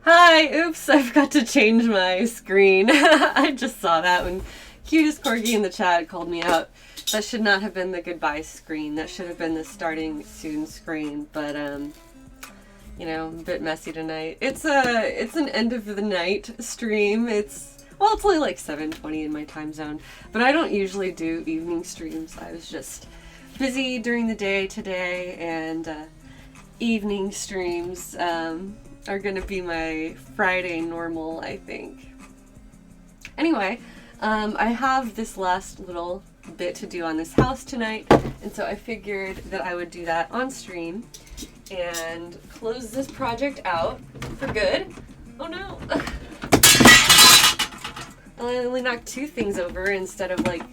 Hi, oops, I forgot to change my screen. I just saw that when Cutest Corgi in the chat called me out. That should not have been the goodbye screen. That should have been the starting soon screen, but you know, a bit messy tonight. It's an end of the night stream. It's only like 7:20 in my time zone, but I don't usually do evening streams. I was just busy during the day today, and evening streams are gonna be my Friday normal, I think. Anyway, I have this last little bit to do on this house tonight, and so I figured that I would do that on stream and close this project out for good. Oh no! I only knocked 2 things over instead of like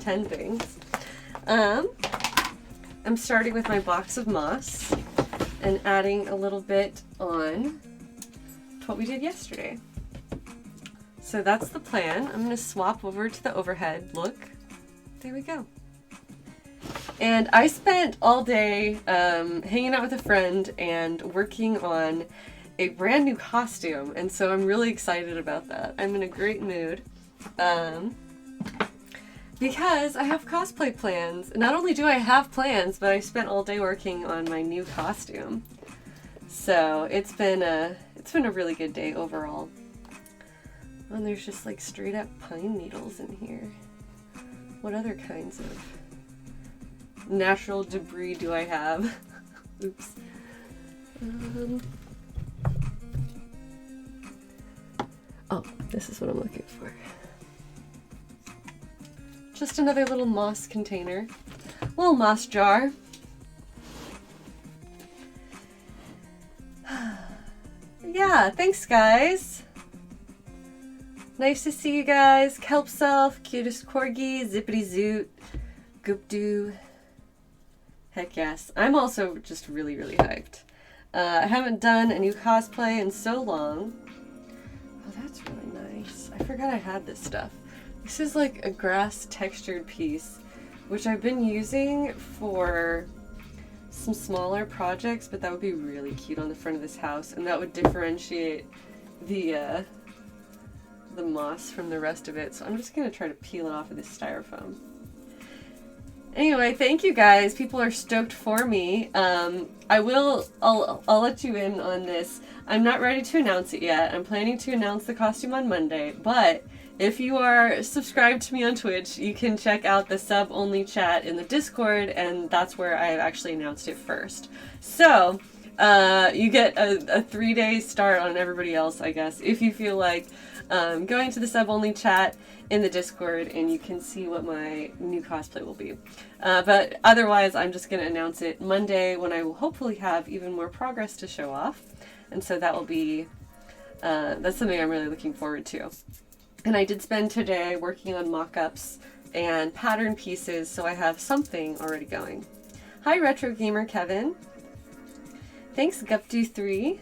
10 things. I'm starting with my box of moss and adding a little bit on to what we did yesterday. So that's the plan. I'm going to swap over to the overhead look. There we go. And I spent all day hanging out with a friend and working on a brand new costume, and so I'm really excited about that. I'm in a great mood because I have cosplay plans. Not only do I have plans, but I spent all day working on my new costume. So it's been a really good day overall. And there's just like straight up pine needles in here. What other kinds of natural debris do I have? Oops. Oh, this is what I'm looking for. Just another little moss container. Little moss jar. Yeah, thanks guys. Nice to see you guys. Kelp Self, Cutest Corgi, Zippity Zoot, Goopdoo. Heck yes. I'm also just really, really hyped. I haven't done a new cosplay in so long. Oh, that's really nice. I forgot I had this stuff. This is like a grass textured piece, which I've been using for some smaller projects, but that would be really cute on the front of this house, and that would differentiate the moss from the rest of it. So I'm just gonna try to peel it off of this styrofoam. Anyway, thank you guys. People are stoked for me. I'll let you in on this. I'm not ready to announce it yet. I'm planning to announce the costume on Monday, but if you are subscribed to me on Twitch, you can check out the sub-only chat in the Discord, and that's where I actually announced it first. So, you get a 3-day start on everybody else, I guess, if you feel like going to the sub-only chat in the Discord, and you can see what my new cosplay will be. But otherwise, I'm just going to announce it Monday, when I will hopefully have even more progress to show off. And so that will be, that's something I'm really looking forward to. And I did spend today working on mock-ups and pattern pieces, so I have something already going. Hi, Retro Gamer Kevin. Thanks, Gupdo3.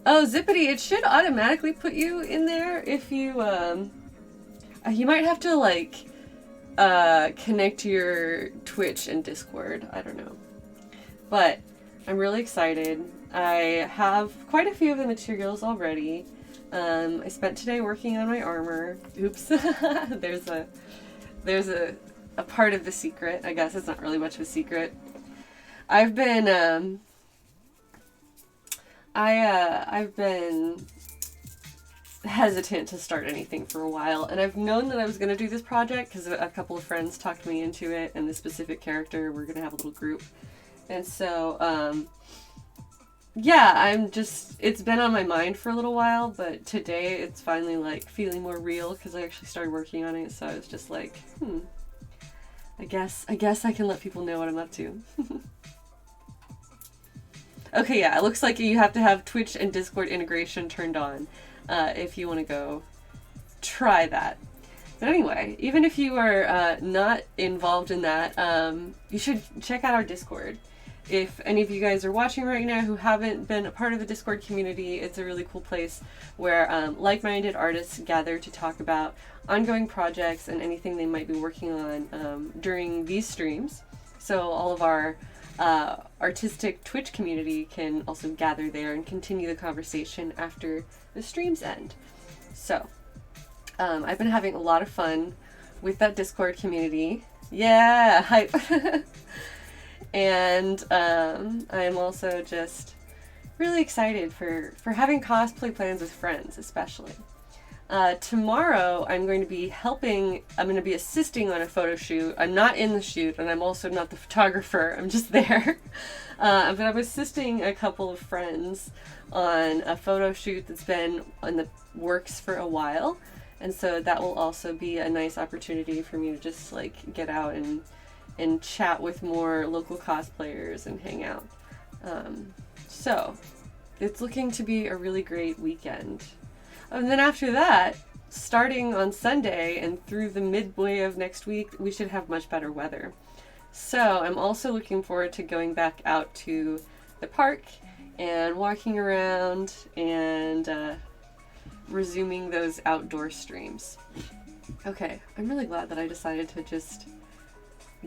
Oh, Zippity, it should automatically put you in there if you, you might have to, like, connect to your Twitch and Discord. I don't know. But I'm really excited. I have quite a few of the materials already. I spent today working on my armor. Oops. There's a part of the secret. I guess it's not really much of a secret. I've been I've been hesitant to start anything for a while, and I've known that I was going to do this project because a couple of friends talked me into it, and this specific character, we're going to have a little group. And so, yeah, it's been on my mind for a little while, but today it's finally like feeling more real because I actually started working on it, so I was just like, I guess I can let people know what I'm up to. Okay, yeah, it looks like you have to have Twitch and Discord integration turned on if you want to go try that. But anyway, even if you are not involved in that, you should check out our Discord. If any of you guys are watching right now who haven't been a part of the Discord community, it's a really cool place where like-minded artists gather to talk about ongoing projects and anything they might be working on during these streams. So all of our artistic Twitch community can also gather there and continue the conversation after the streams end. So I've been having a lot of fun with that Discord community. Yeah, hype. And I'm also just really excited for having cosplay plans with friends, especially. Tomorrow I'm going to be assisting on a photo shoot. I'm not in the shoot, and I'm also not the photographer. I'm just there. But I'm assisting a couple of friends on a photo shoot that's been in the works for a while. And so that will also be a nice opportunity for me to just like get out and chat with more local cosplayers and hang out. So it's looking to be a really great weekend. And then after that, starting on Sunday and through the midway of next week, we should have much better weather. So I'm also looking forward to going back out to the park and walking around and resuming those outdoor streams. Okay, I'm really glad that I decided to just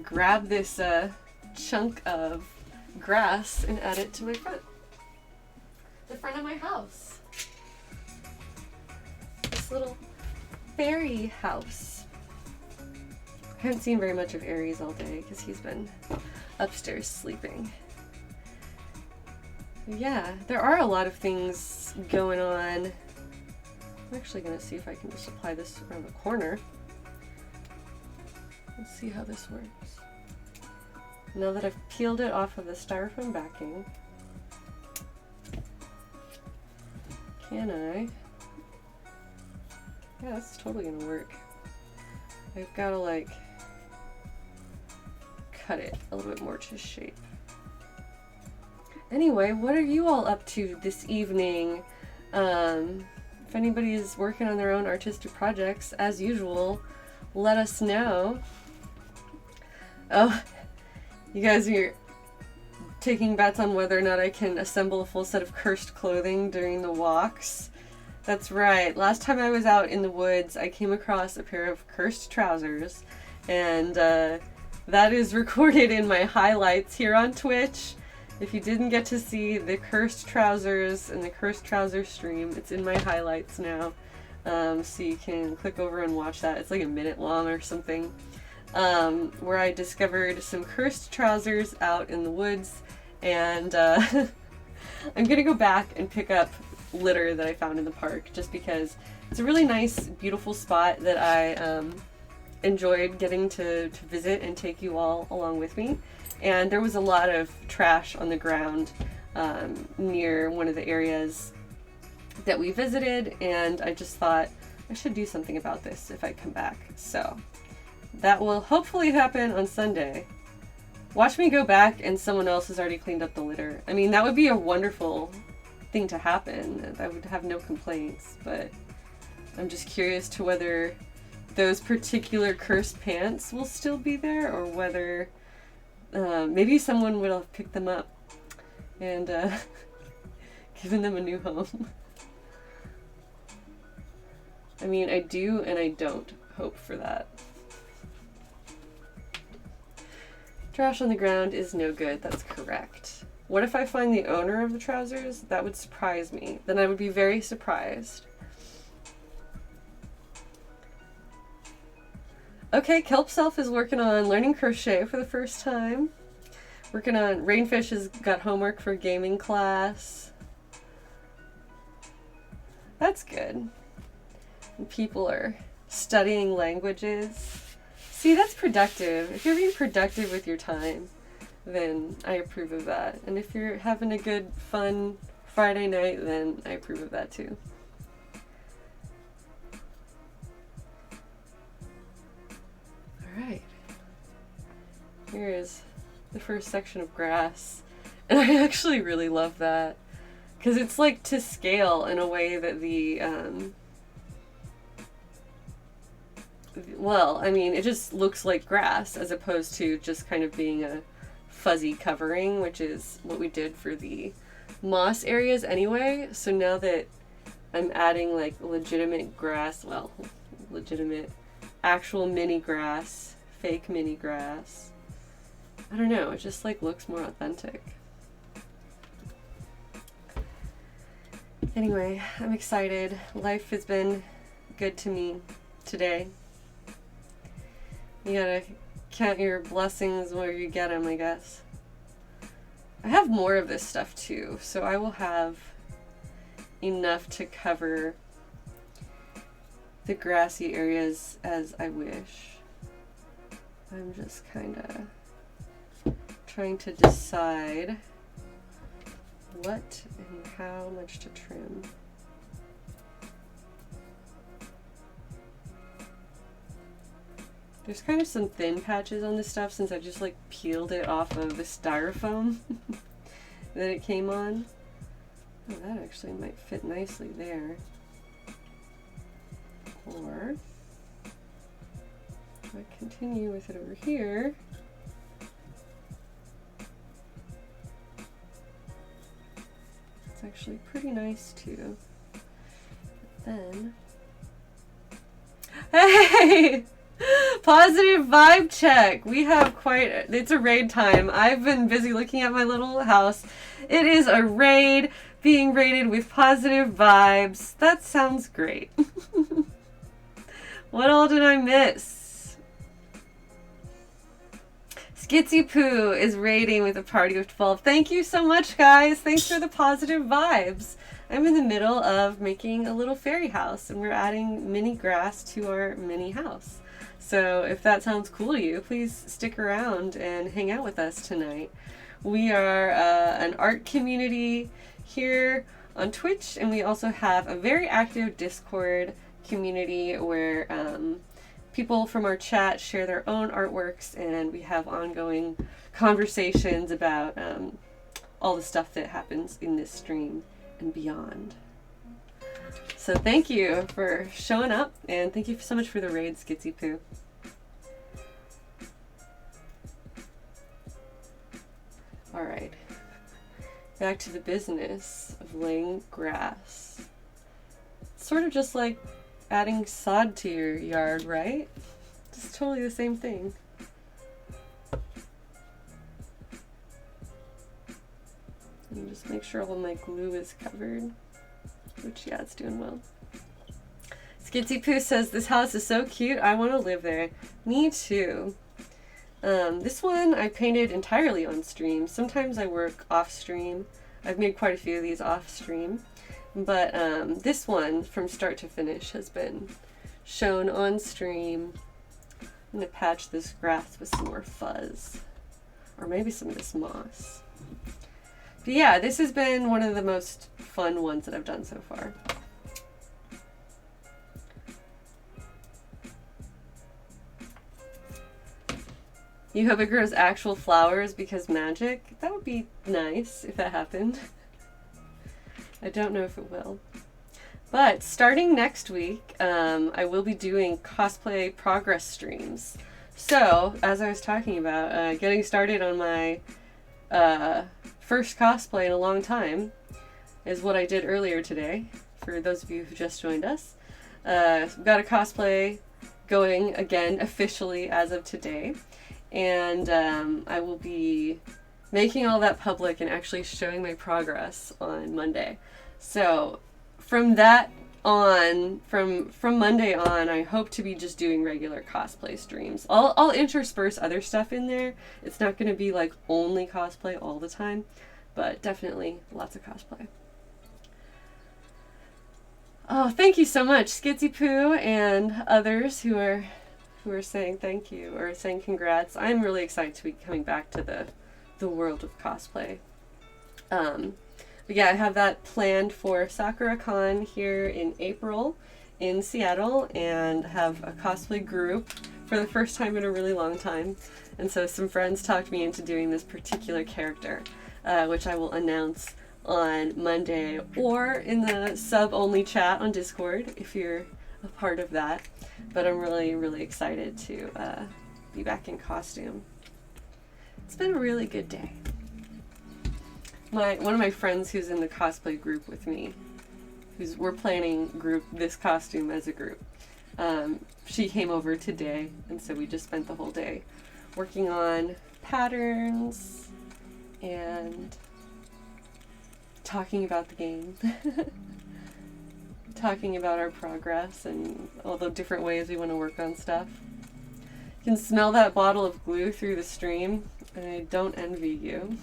grab this chunk of grass and add it to the front of my house. This little fairy house. I haven't seen very much of Aries all day because he's been upstairs sleeping. Yeah, there are a lot of things going on. I'm actually going to see if I can just apply this around the corner. Let's see how this works. Now that I've peeled it off of the styrofoam backing, can I? Yeah, that's totally going to work. I've got to like cut it a little bit more to shape. Anyway, what are you all up to this evening? If anybody is working on their own artistic projects, as usual, let us know. Oh, you guys are taking bets on whether or not I can assemble a full set of cursed clothing during the walks. That's right. Last time I was out in the woods, I came across a pair of cursed trousers, and that is recorded in my highlights here on Twitch. If you didn't get to see the cursed trousers and the cursed trousers stream, it's in my highlights now. So you can click over and watch that. It's like a minute long or something. Where I discovered some cursed trousers out in the woods, and I'm gonna go back and pick up litter that I found in the park just because it's a really nice, beautiful spot that I enjoyed getting to visit and take you all along with me. And there was a lot of trash on the ground near one of the areas that we visited, and I just thought I should do something about this if I come back. So that will hopefully happen on Sunday. Watch me go back and someone else has already cleaned up the litter. I mean, that would be a wonderful thing to happen. I would have no complaints, but I'm just curious to whether those particular cursed pants will still be there, or whether maybe someone would have picked them up and given them a new home. I mean, I do and I don't hope for that. Trash on the ground is no good, that's correct. What if I find the owner of the trousers? That would surprise me. Then I would be very surprised. Okay, Kelp Self is working on learning crochet for the first time. Working on Rainfish has got homework for gaming class. That's good. And people are studying languages. See, that's productive. If you're being productive with your time, then I approve of that. And if you're having a good, fun Friday night, then I approve of that too. Alright. Here is the first section of grass. And I actually really love that. Because it's like to scale in a way that well, I mean, it just looks like grass as opposed to just kind of being a fuzzy covering, which is what we did for the moss areas anyway. So now that I'm adding like legitimate grass, well, legitimate actual mini grass, fake mini grass, I don't know, it just like looks more authentic. Anyway, I'm excited. Life has been good to me today. You gotta count your blessings where you get them, I guess. I have more of this stuff too, so I will have enough to cover the grassy areas as I wish. I'm just kind of trying to decide what and how much to trim. There's kind of some thin patches on this stuff since I just like peeled it off of the styrofoam that it came on. Oh, that actually might fit nicely there. Or if I continue with it over here, it's actually pretty nice too. But then, hey! Positive vibe check. We have it's a raid time. I've been busy looking at my little house. It is a raid, being raided with positive vibes. That sounds great. What all did I miss? Skitsy Poo is raiding with a party of 12. Thank you so much, guys. Thanks for the positive vibes. I'm in the middle of making a little fairy house, and we're adding mini grass to our mini house. So if that sounds cool to you, please stick around and hang out with us tonight. We are an art community here on Twitch, and we also have a very active Discord community where people from our chat share their own artworks, and we have ongoing conversations about all the stuff that happens in this stream and beyond. So thank you for showing up, and thank you so much for the raid, Skitsy Poo. All right, back to the business of laying grass. It's sort of just like adding sod to your yard, right? It's totally the same thing. And just make sure all my glue is covered, which, yeah, it's doing well. Skitsy Poo says, this house is so cute, I want to live there. Me too. This one I painted entirely on stream. Sometimes I work off stream. I've made quite a few of these off stream. But this one, from start to finish, has been shown on stream. I'm going to patch this grass with some more fuzz. Or maybe some of this moss. But yeah, this has been one of the most fun ones that I've done so far. You hope it grows actual flowers because magic? That would be nice if that happened. I don't know if it will. But starting next week, I will be doing cosplay progress streams. So, as I was talking about, getting started on my first cosplay in a long time is what I did earlier today, for those of you who just joined us. We've got a cosplay going again officially as of today. And I will be making all that public and actually showing my progress on Monday. So from that on, from Monday on, I hope to be just doing regular cosplay streams. I'll intersperse other stuff in there. It's not going to be like only cosplay all the time, but definitely lots of cosplay. Oh, thank you so much, Skitsy Poo and others who are saying thank you or saying congrats. I'm really excited to be coming back to the world of cosplay. But yeah, I have that planned for SakuraCon here in April in Seattle, and have a cosplay group for the first time in a really long time. And so some friends talked me into doing this particular character, which I will announce on Monday or in the sub-only chat on Discord if you're a part of that. But I'm really, really excited to be back in costume. It's been a really good day. One of my friends who's in the cosplay group with me, we're planning this costume as a group. She came over today, and so we just spent the whole day working on patterns and talking about the game. Talking about our progress and all the different ways we want to work on stuff. You can smell that bottle of glue through the stream, and I don't envy you.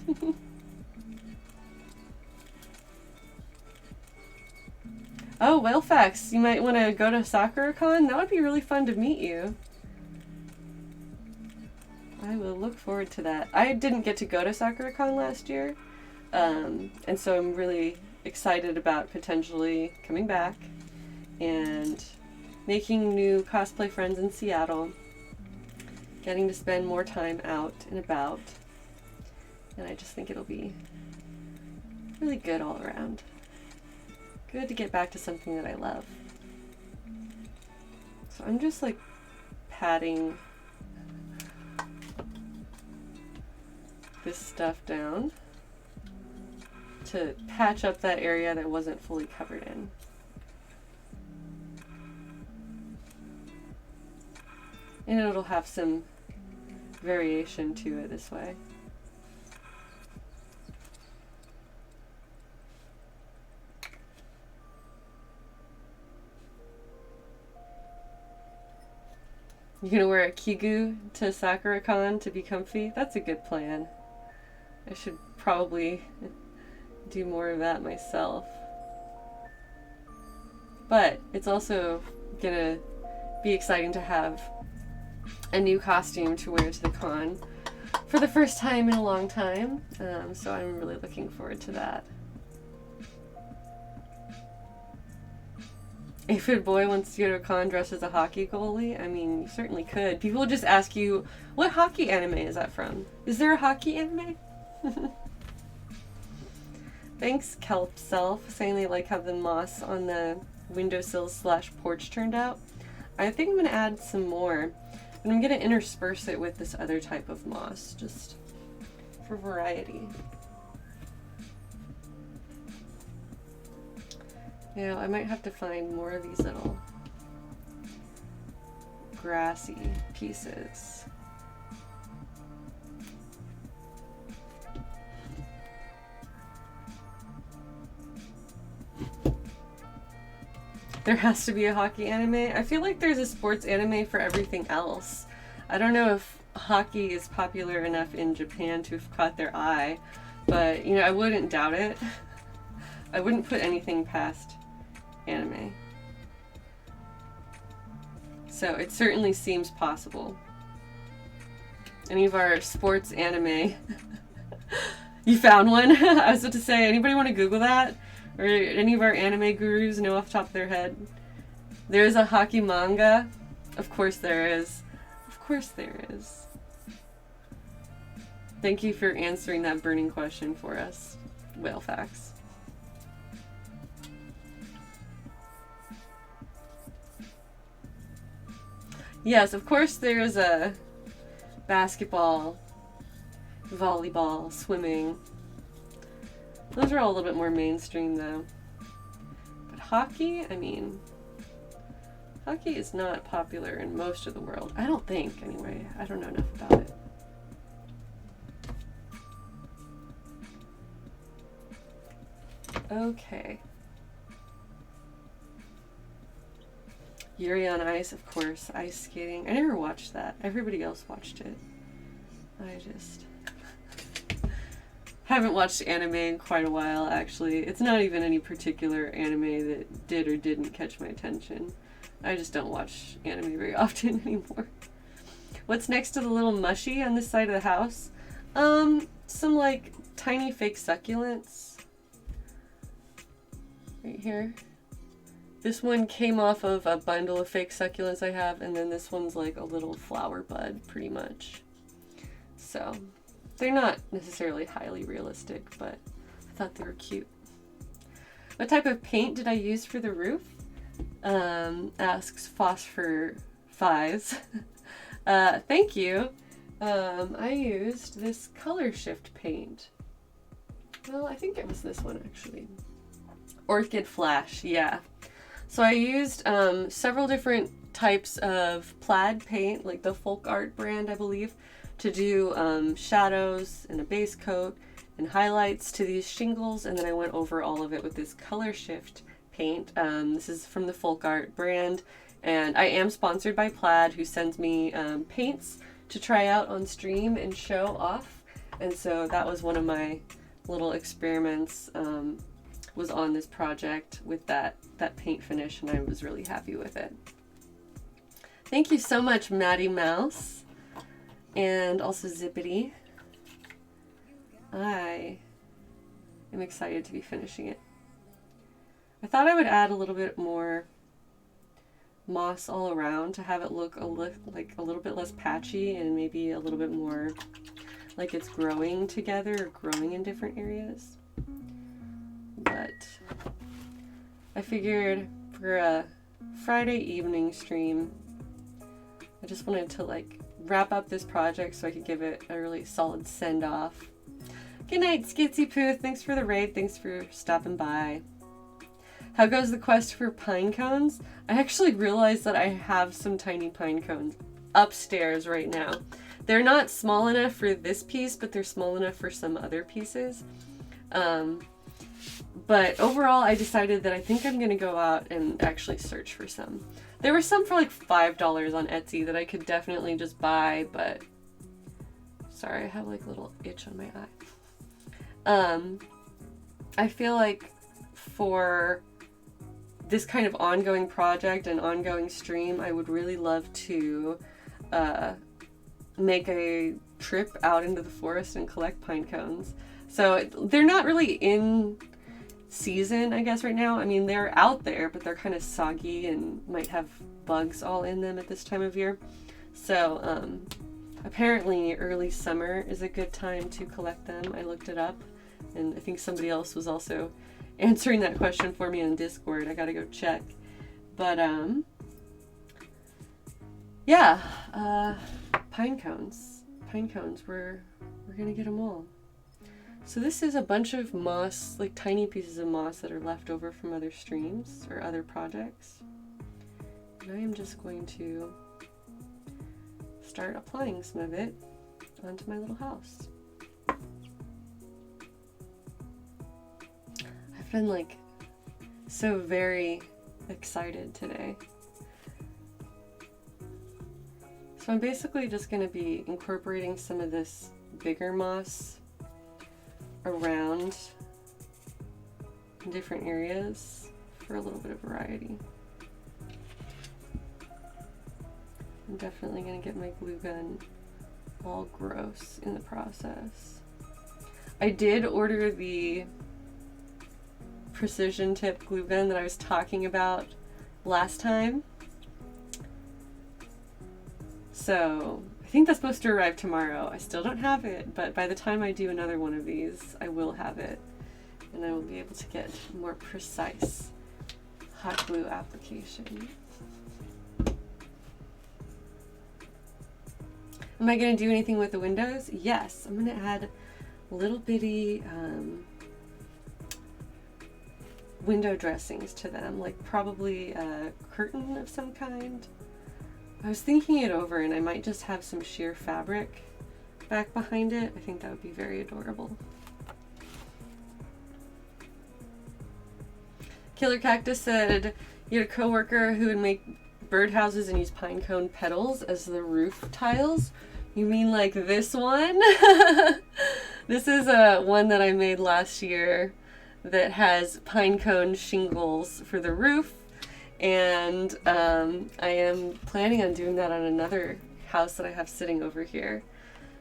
Oh, Whalefax, you might want to go to SakuraCon? That would be really fun to meet you. I will look forward to that. I didn't get to go to SakuraCon last year, and so I'm really excited about potentially coming back and making new cosplay friends in Seattle, getting to spend more time out and about, and I just think it'll be really good all around. Good to get back to something that I love. So I'm just like patting this stuff down to patch up that area that wasn't fully covered in. And it'll have some variation to it this way. You're gonna wear a kigu to SakuraCon to be comfy? That's a good plan. I should probably do more of that myself. But it's also gonna be exciting to have a new costume to wear to the con for the first time in a long time. So I'm really looking forward to that. Aphid Boy wants to go to a con dressed as a hockey goalie. I mean, you certainly could. People just ask you, what hockey anime is that from? Is there a hockey anime? Thanks, Kelp Self, saying they like how the moss on the windowsills / porch turned out. I think I'm going to add some more, and I'm going to intersperse it with this other type of moss, just for variety. Yeah, I might have to find more of these little grassy pieces. There has to be a hockey anime. I feel like there's a sports anime for everything else. I don't know if hockey is popular enough in Japan to have caught their eye, but you know, I wouldn't doubt it. I wouldn't put anything past anime. So it certainly seems possible. Any of our sports anime. You found one? I was about to say, anybody want to Google that? Or any of our anime gurus know off the top of their head? There's a hockey manga. Of course there is. Of course there is. Thank you for answering that burning question for us, Whalefax. Yes, of course there's a basketball, volleyball, swimming. Those are all a little bit more mainstream though. But hockey, I mean, hockey is not popular in most of the world. I don't think, anyway. I don't know enough about it. Okay. Yuri on Ice, of course. Ice skating. I never watched that. Everybody else watched it. I just haven't watched anime in quite a while, actually. It's not even any particular anime that did or didn't catch my attention. I just don't watch anime very often anymore. What's next to the little mushy on this side of the house? Some like tiny fake succulents. Right here. This one came off of a bundle of fake succulents I have, and then this one's like a little flower bud, pretty much. So, they're not necessarily highly realistic, but I thought they were cute. What type of paint did I use for the roof? Asks Phosphor Fies. Thank you. I used this Color Shift paint. Well, I think it was this one actually. Orchid Flash, yeah. So I used several different types of plaid paint, like the Folk Art brand, I believe, to do shadows and a base coat and highlights to these shingles, and then I went over all of it with this Color Shift paint. This is from the Folk Art brand, and I am sponsored by Plaid, who sends me paints to try out on stream and show off, and so that was one of my little experiments, was on this project with that paint finish, and I was really happy with it. Thank you so much, Maddie Mouse, and also Zippity. I am excited to be finishing it. I thought I would add a little bit more moss all around to have it look like a little bit less patchy and maybe a little bit more like it's growing together or growing in different areas. But I figured for a Friday evening stream, I just wanted to like wrap up this project so I could give it a really solid send off. Good night, Skitsy Poo. Thanks for the raid. Thanks for stopping by. How goes the quest for pine cones? I actually realized that I have some tiny pine cones upstairs right now. They're not small enough for this piece, but they're small enough for some other pieces. But overall, I decided that I think I'm going to go out and actually search for some. There were some for like $5 on Etsy that I could definitely just buy, but sorry, I have like a little itch on my eye. I feel like for this kind of ongoing project and ongoing stream, I would really love to make a trip out into the forest and collect pine cones. So they're not really in season, I guess, right now. I mean, they're out there, but they're kind of soggy and might have bugs all in them at this time of year. So apparently early summer is a good time to collect them. I looked it up, and I think somebody else was also answering that question for me on Discord. I gotta go check. But yeah, pine cones. Pine cones, we're gonna get them all. So this is a bunch of moss, like tiny pieces of moss that are left over from other streams or other projects. And I am just going to start applying some of it onto my little house. I've been like so very excited today. So I'm basically just going to be incorporating some of this bigger moss around in different areas for a little bit of variety. I'm definitely going to get my glue gun all gross in the process. I did order the precision tip glue gun that I was talking about last time. So I think that's supposed to arrive tomorrow. I still don't have it, but by the time I do another one of these, I will have it. And I will be able to get more precise hot glue application. Am I going to do anything with the windows? Yes, I'm going to add little bitty window dressings to them, like probably a curtain of some kind. I was thinking it over, and I might just have some sheer fabric back behind it. I think that would be very adorable. Killer Cactus said you had a coworker who would make birdhouses and use pine cone petals as the roof tiles. You mean like this one? This is one that I made last year that has pine cone shingles for the roof. And I am planning on doing that on another house that I have sitting over here.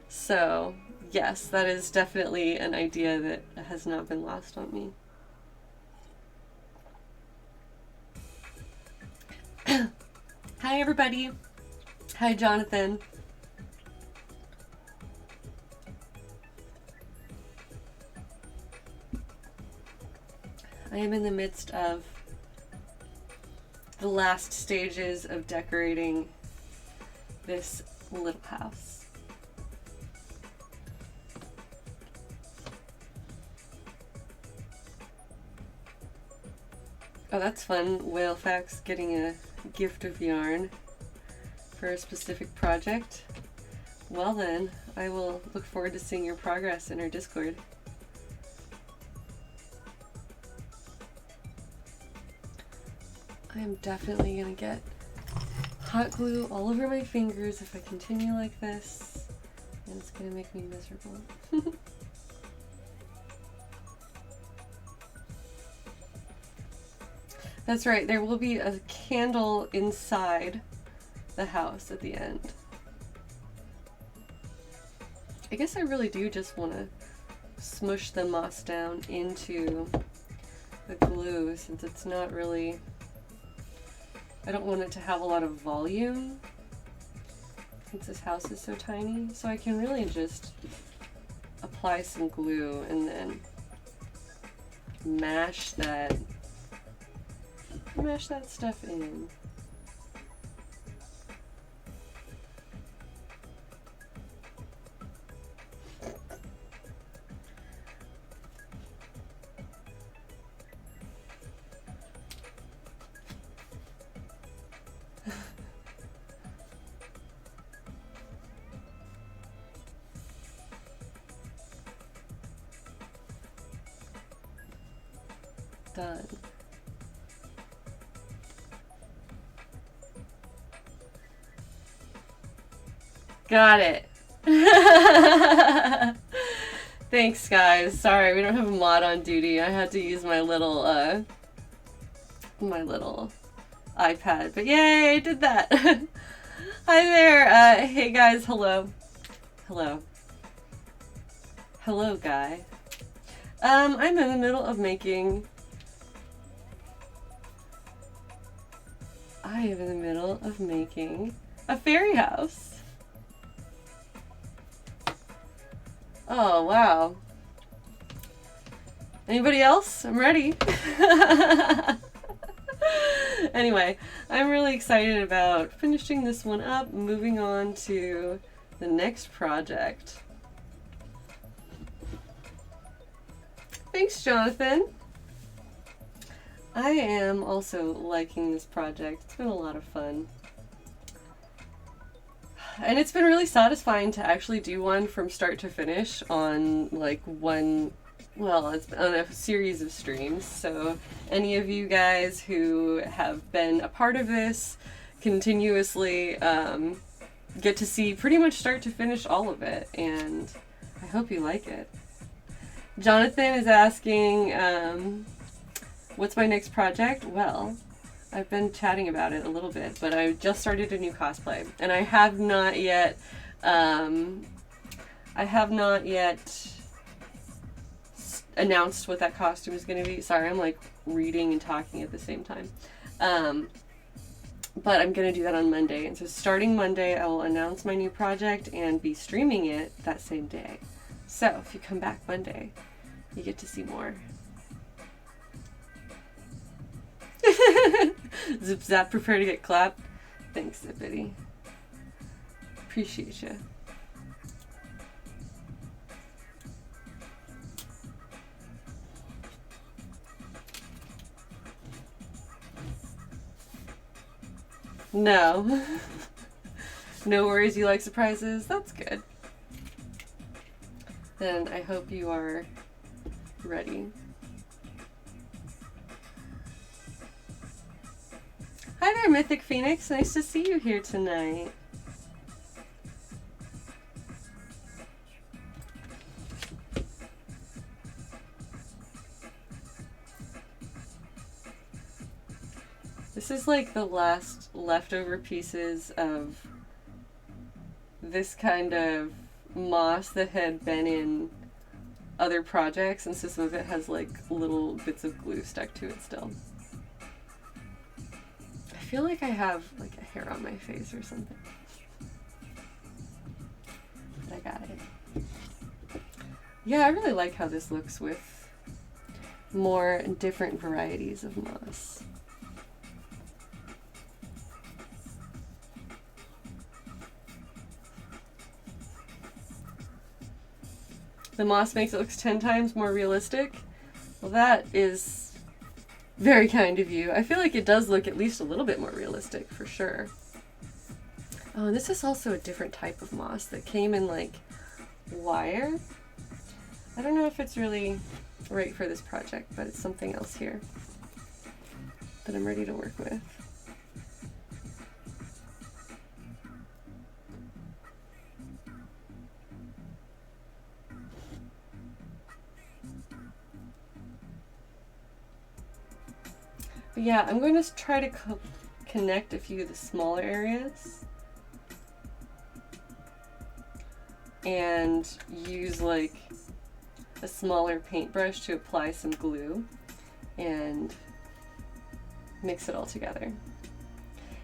So yes, that is definitely an idea that has not been lost on me. Hi everybody. Hi Jonathan. I am in the midst of the last stages of decorating this little house. Oh, that's fun. Whalefax getting a gift of yarn for a specific project. Well then, I will look forward to seeing your progress in our Discord. I am definitely gonna get hot glue all over my fingers if I continue like this, and it's gonna make me miserable. That's right, there will be a candle inside the house at the end. I guess I really do just want to smush the moss down into the glue since it's not really, I don't want it to have a lot of volume since this house is so tiny. So I can really just apply some glue and then mash that stuff in. Done. Got it. Thanks, guys. Sorry, we don't have a mod on duty. I had to use my little iPad. But yay, I did that. Hi there. Hey guys, hello. Hello. Hello, guy. I'm in the middle of making... I am in the middle of making a fairy house. Oh, wow. Anybody else? I'm ready. Anyway, I'm really excited about finishing this one up, moving on to the next project. Thanks, Jonathan. I am also liking this project. It's been a lot of fun. And it's been really satisfying to actually do one from start to finish on like one, well, it's on a series of streams. So any of you guys who have been a part of this continuously get to see pretty much start to finish all of it. And I hope you like it. Jonathan is asking, what's my next project? Well, I've been chatting about it a little bit, but I just started a new cosplay, and I have not yet announced what that costume is going to be. Sorry, I'm like reading and talking at the same time. But I'm going to do that on Monday, and so starting Monday, I will announce my new project and be streaming it that same day. So if you come back Monday, you get to see more. Zip zap, prepare to get clapped. Thanks, Zippity. Appreciate you. No. No worries, you like surprises? That's good. Then I hope you are ready. Hi there, Mythic Phoenix. Nice to see you here tonight. This is like the last leftover pieces of this kind of moss that had been in other projects, and so some of it has like little bits of glue stuck to it still. I feel like I have like a hair on my face or something. But I got it. Yeah, I really like how this looks with more different varieties of moss. The moss makes it look 10 times more realistic. Well, that is very kind of you. I feel like it does look at least a little bit more realistic, for sure. Oh, and this is also a different type of moss that came in like wire. I don't know if it's really right for this project, but it's something else here that I'm ready to work with. But yeah, I'm going to try to connect a few of the smaller areas and use like a smaller paintbrush to apply some glue and mix it all together.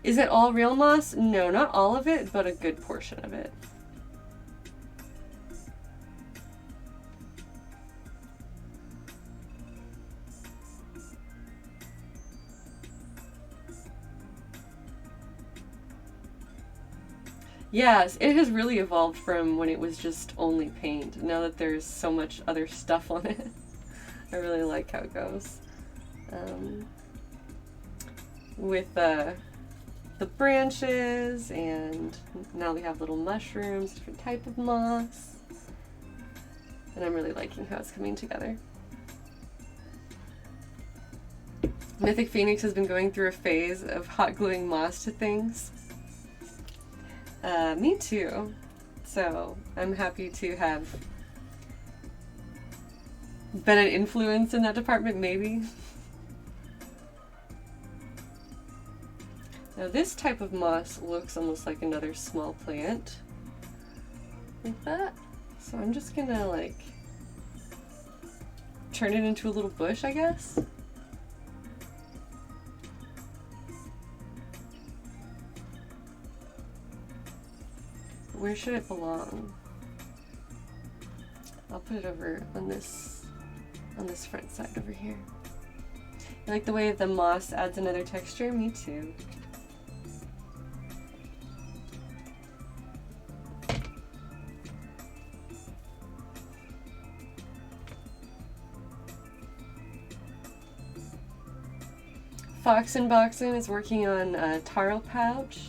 Is it all real moss? No, not all of it, but a good portion of it. Yes, it has really evolved from when it was just only paint. Now that there's so much other stuff on it, I really like how it goes. With the branches, and now we have little mushrooms, different type of moss, and I'm really liking how it's coming together. Mythic Phoenix has been going through a phase of hot gluing moss to things. Me too. So I'm happy to have been an influence in that department, maybe. Now this type of moss looks almost like another small plant, like that. So I'm just gonna like turn it into a little bush, I guess. Where should it belong? I'll put it over on this front side over here. I like the way the moss adds another texture. Me too. Fox and Boxin is working on a taro pouch.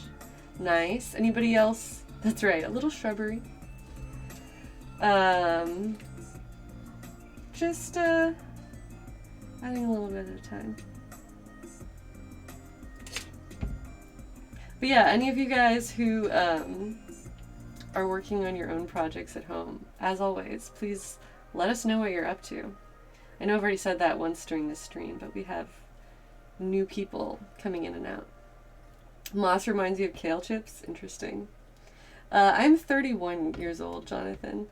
Nice. Anybody else? That's right, a little shrubbery. Just adding a little bit at a time. But yeah, any of you guys who are working on your own projects at home, as always, please let us know what you're up to. I know I've already said that once during this stream, but we have new people coming in and out. Moss reminds you of kale chips? Interesting. I'm 31 years old, Jonathan.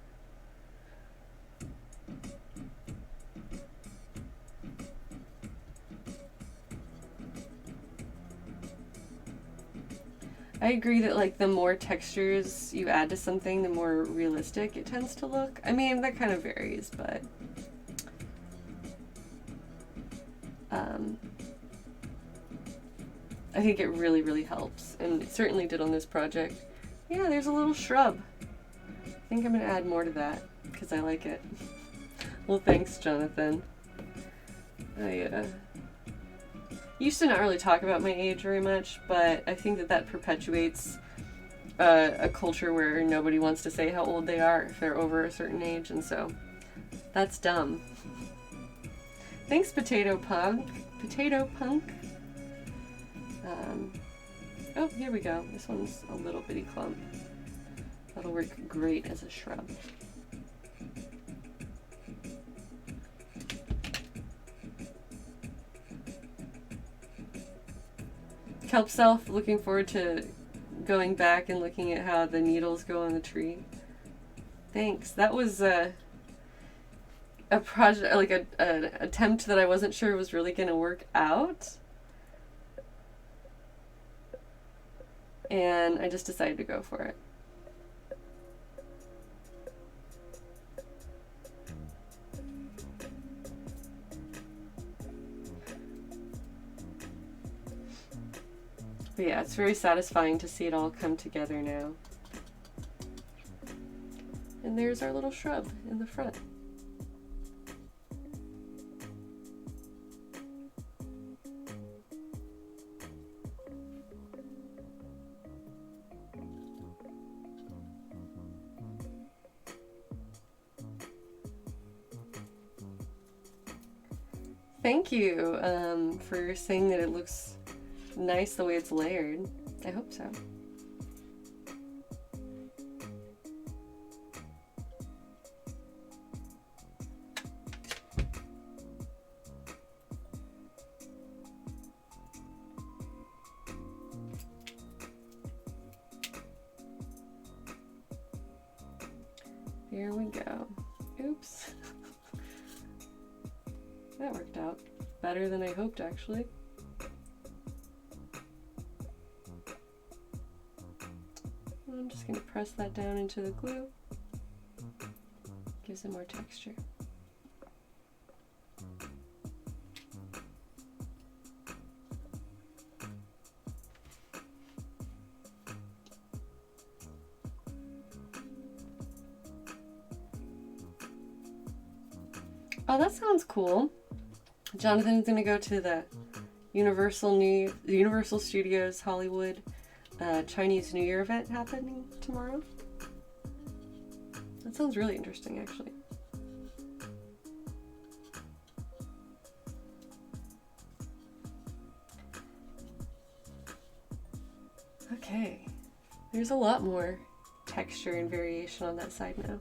I agree that like the more textures you add to something, the more realistic it tends to look. I mean, that kind of varies, but I think it really, really helps, and it certainly did on this project. Yeah, there's a little shrub. I think I'm gonna add more to that because I like it. Well, thanks, Jonathan. I used to not really talk about my age very much, but I think that perpetuates a culture where nobody wants to say how old they are if they're over a certain age, and so that's dumb. Thanks, Potato Punk. Potato Punk. Oh, here we go. This one's a little bitty clump. That'll work great as a shrub. Kelp Self, looking forward to going back and looking at how the needles go on the tree. Thanks. That was a project, like an attempt that I wasn't sure was really going to work out. And I just decided to go for it. But yeah, it's very satisfying to see it all come together now. And there's our little shrub in the front. thank you for saying that it looks nice the way it's layered. I hope so. Here we go. Oops. That worked out better than I hoped, actually. I'm just going to press that down into the glue. Gives it more texture. Oh, that sounds cool. Jonathan's gonna go to the Universal Studios Hollywood Chinese New Year event happening tomorrow. That sounds really interesting, actually. Okay, there's a lot more texture and variation on that side now.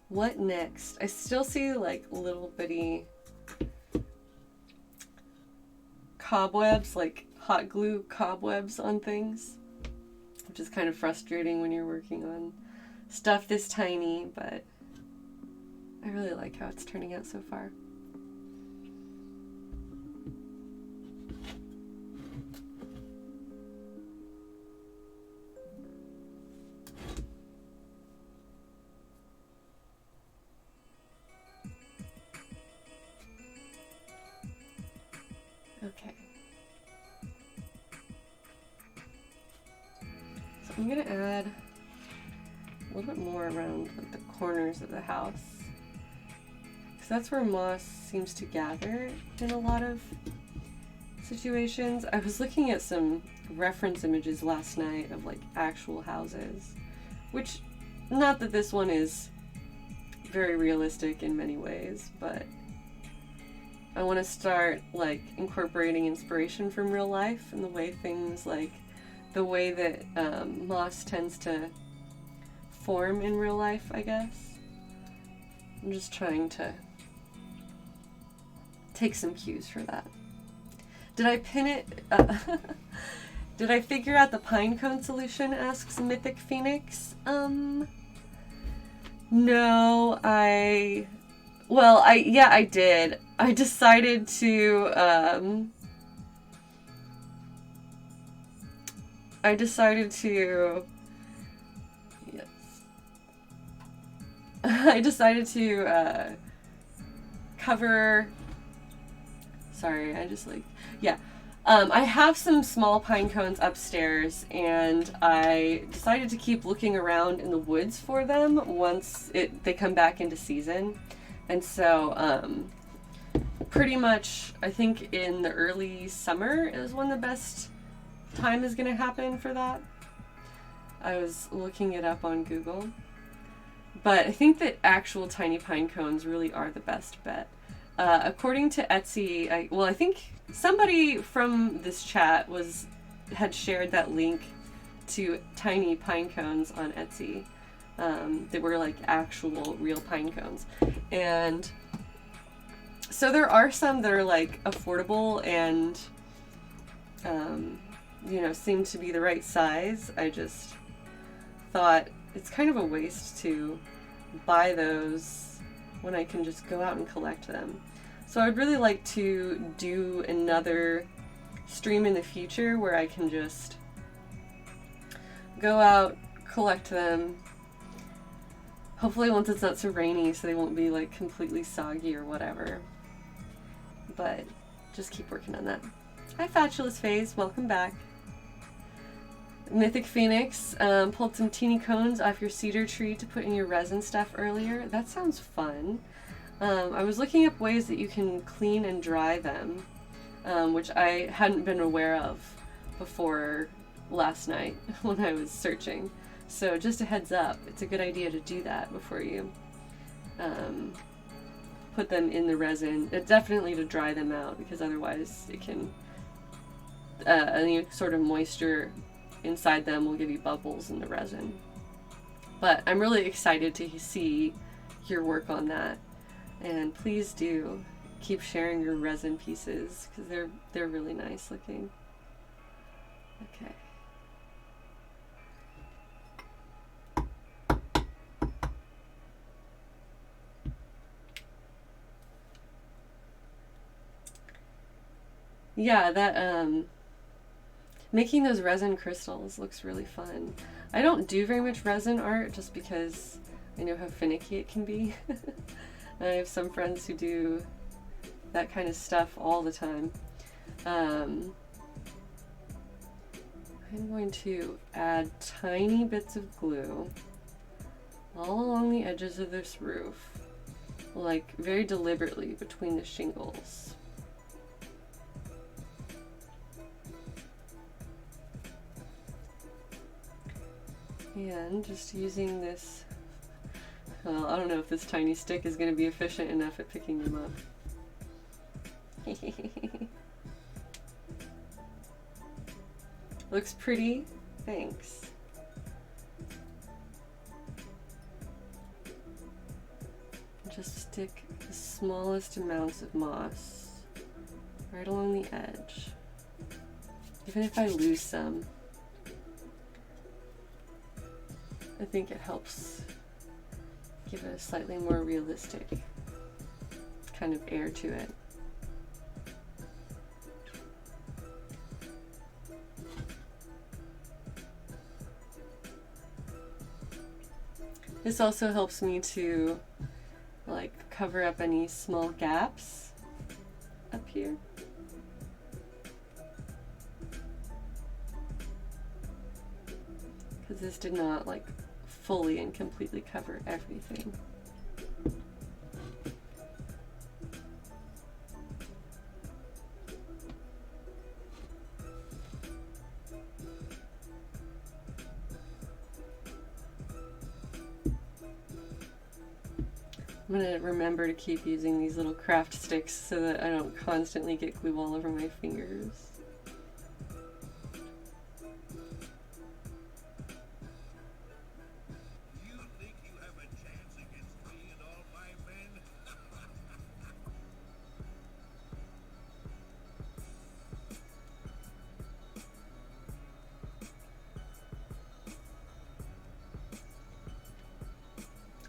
What next? I still see like little bitty cobwebs, like hot glue cobwebs on things, which is kind of frustrating when you're working on stuff this tiny, but I really like how it's turning out so far. Okay. So I'm gonna add a little bit more around like the corners of the house, because that's where moss seems to gather in a lot of situations. I was looking at some reference images last night of like actual houses, which, not that this one is very realistic in many ways, but I want to start like incorporating inspiration from real life and the way things like the way that moss tends to form in real life, I guess. I'm just trying to take some cues for that. Did I pin it? Did I figure out the pine cone solution? Asks Mythic Phoenix. No, I did. I decided to, yes. I decided to, cover, sorry, I have some small pine cones upstairs, and I decided to keep looking around in the woods for them once they come back into season. And so, pretty much, I think in the early summer is when the best time is going to happen for that. I was looking it up on Google. But I think that actual tiny pine cones really are the best bet. According to Etsy, I think somebody from this chat had shared that link to tiny pine cones on Etsy. That were like actual real pine cones. And so there are some that are like affordable and, seem to be the right size. I just thought it's kind of a waste to buy those when I can just go out and collect them. So I'd really like to do another stream in the future where I can just go out, collect them. Hopefully once it's not so rainy so they won't be like completely soggy or whatever. But just keep working on that. Hi Fatulous Phase, welcome back. Mythic Phoenix pulled some teeny cones off your cedar tree to put in your resin stuff earlier. That sounds fun. I was looking up ways that you can clean and dry them, which I hadn't been aware of before last night when I was searching. So just a heads up, it's a good idea to do that before you put them in the resin. Definitely to dry them out, because otherwise it can, any sort of moisture inside them will give you bubbles in the resin. But I'm really excited to see your work on that, and please do keep sharing your resin pieces because they're really nice looking. Okay. Yeah, that making those resin crystals looks really fun. I don't do very much resin art just because I know how finicky it can be. I have some friends who do that kind of stuff all the time. I'm going to add tiny bits of glue all along the edges of this roof, like very deliberately between the shingles. And just using this, well, I don't know if this tiny stick is going to be efficient enough at picking them up. Looks pretty? Thanks. Just stick the smallest amounts of moss right along the edge. Even if I lose some, I think it helps give it a slightly more realistic kind of air to it. This also helps me to like cover up any small gaps up here. Because this did not like fully and completely cover everything. I'm gonna remember to keep using these little craft sticks so that I don't constantly get glue all over my fingers.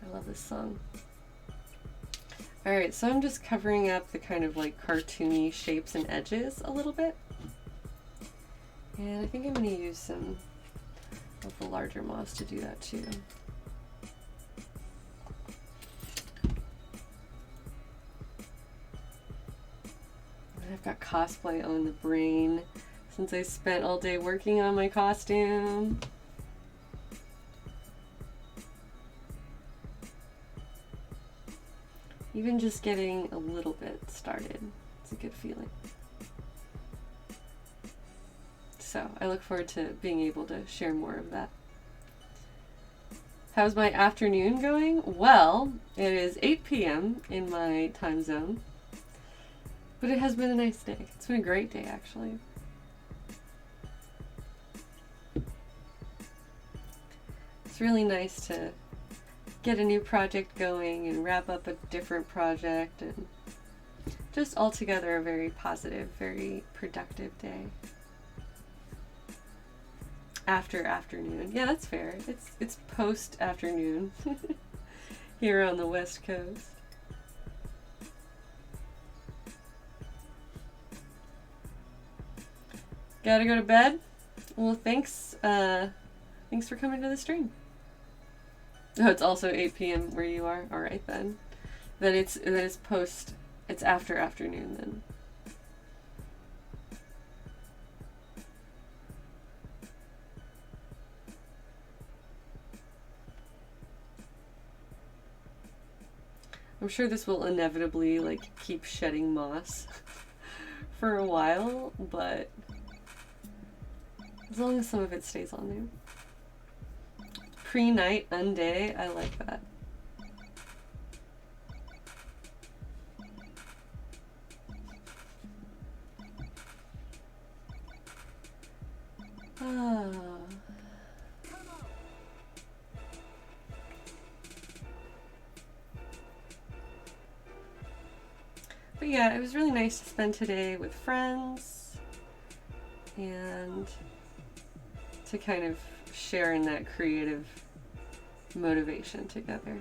I love this song. Alright, so I'm just covering up the kind of like cartoony shapes and edges a little bit. And I think I'm going to use some of the larger moss to do that too. And I've got cosplay on the brain since I spent all day working on my costume. Even just getting a little bit started, it's a good feeling. So I look forward to being able to share more of that. How's my afternoon going? Well, it is 8 p.m. in my time zone, but it has been a nice day. It's been a great day, actually. It's really nice to get a new project going and wrap up a different project, and just altogether a very positive, very productive day. After afternoon. Yeah, that's fair. It's post afternoon here on the West Coast. Gotta go to bed? Well, thanks for coming to the stream. Oh, it's also 8 p.m. where you are? Alright then. Then it's post, it's after afternoon then. I'm sure this will inevitably like keep shedding moss for a while, but as long as some of it stays on there. Pre-night unday. I like that. But yeah, it was really nice to spend today with friends and to kind of share in that creative motivation together.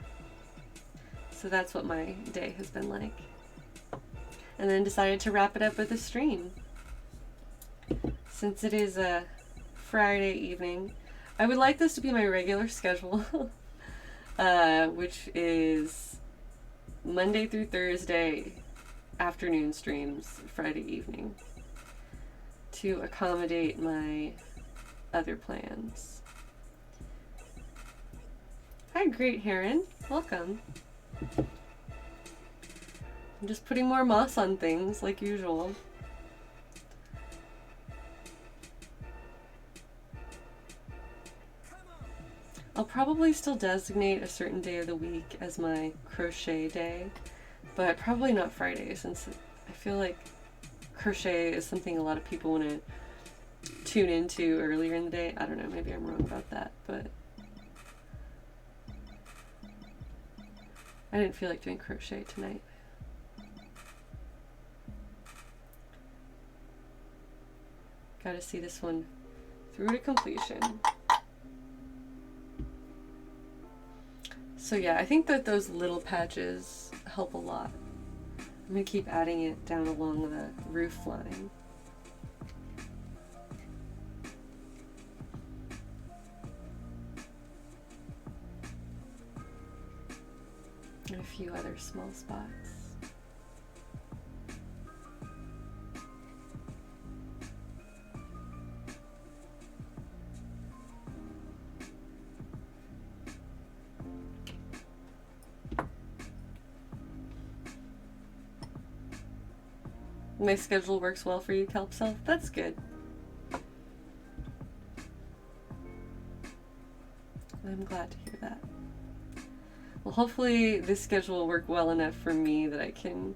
So that's what my day has been like. And then decided to wrap it up with a stream. Since it is a Friday evening, I would like this to be my regular schedule, which is Monday through Thursday afternoon streams, Friday evening, to accommodate my other plans. Hi, Great Heron. Welcome. I'm just putting more moss on things like usual. I'll probably still designate a certain day of the week as my crochet day, but probably not Friday, since I feel like crochet is something a lot of people want to tune into earlier in the day. I don't know, maybe I'm wrong about that, but I didn't feel like doing crochet tonight. Gotta see this one through to completion. So yeah, I think that those little patches help a lot. I'm gonna keep adding it down along the roof line. And a few other small spots. My schedule works well for you, Kelp Self. That's good. I'm glad to hear that. Well, hopefully this schedule will work well enough for me that I can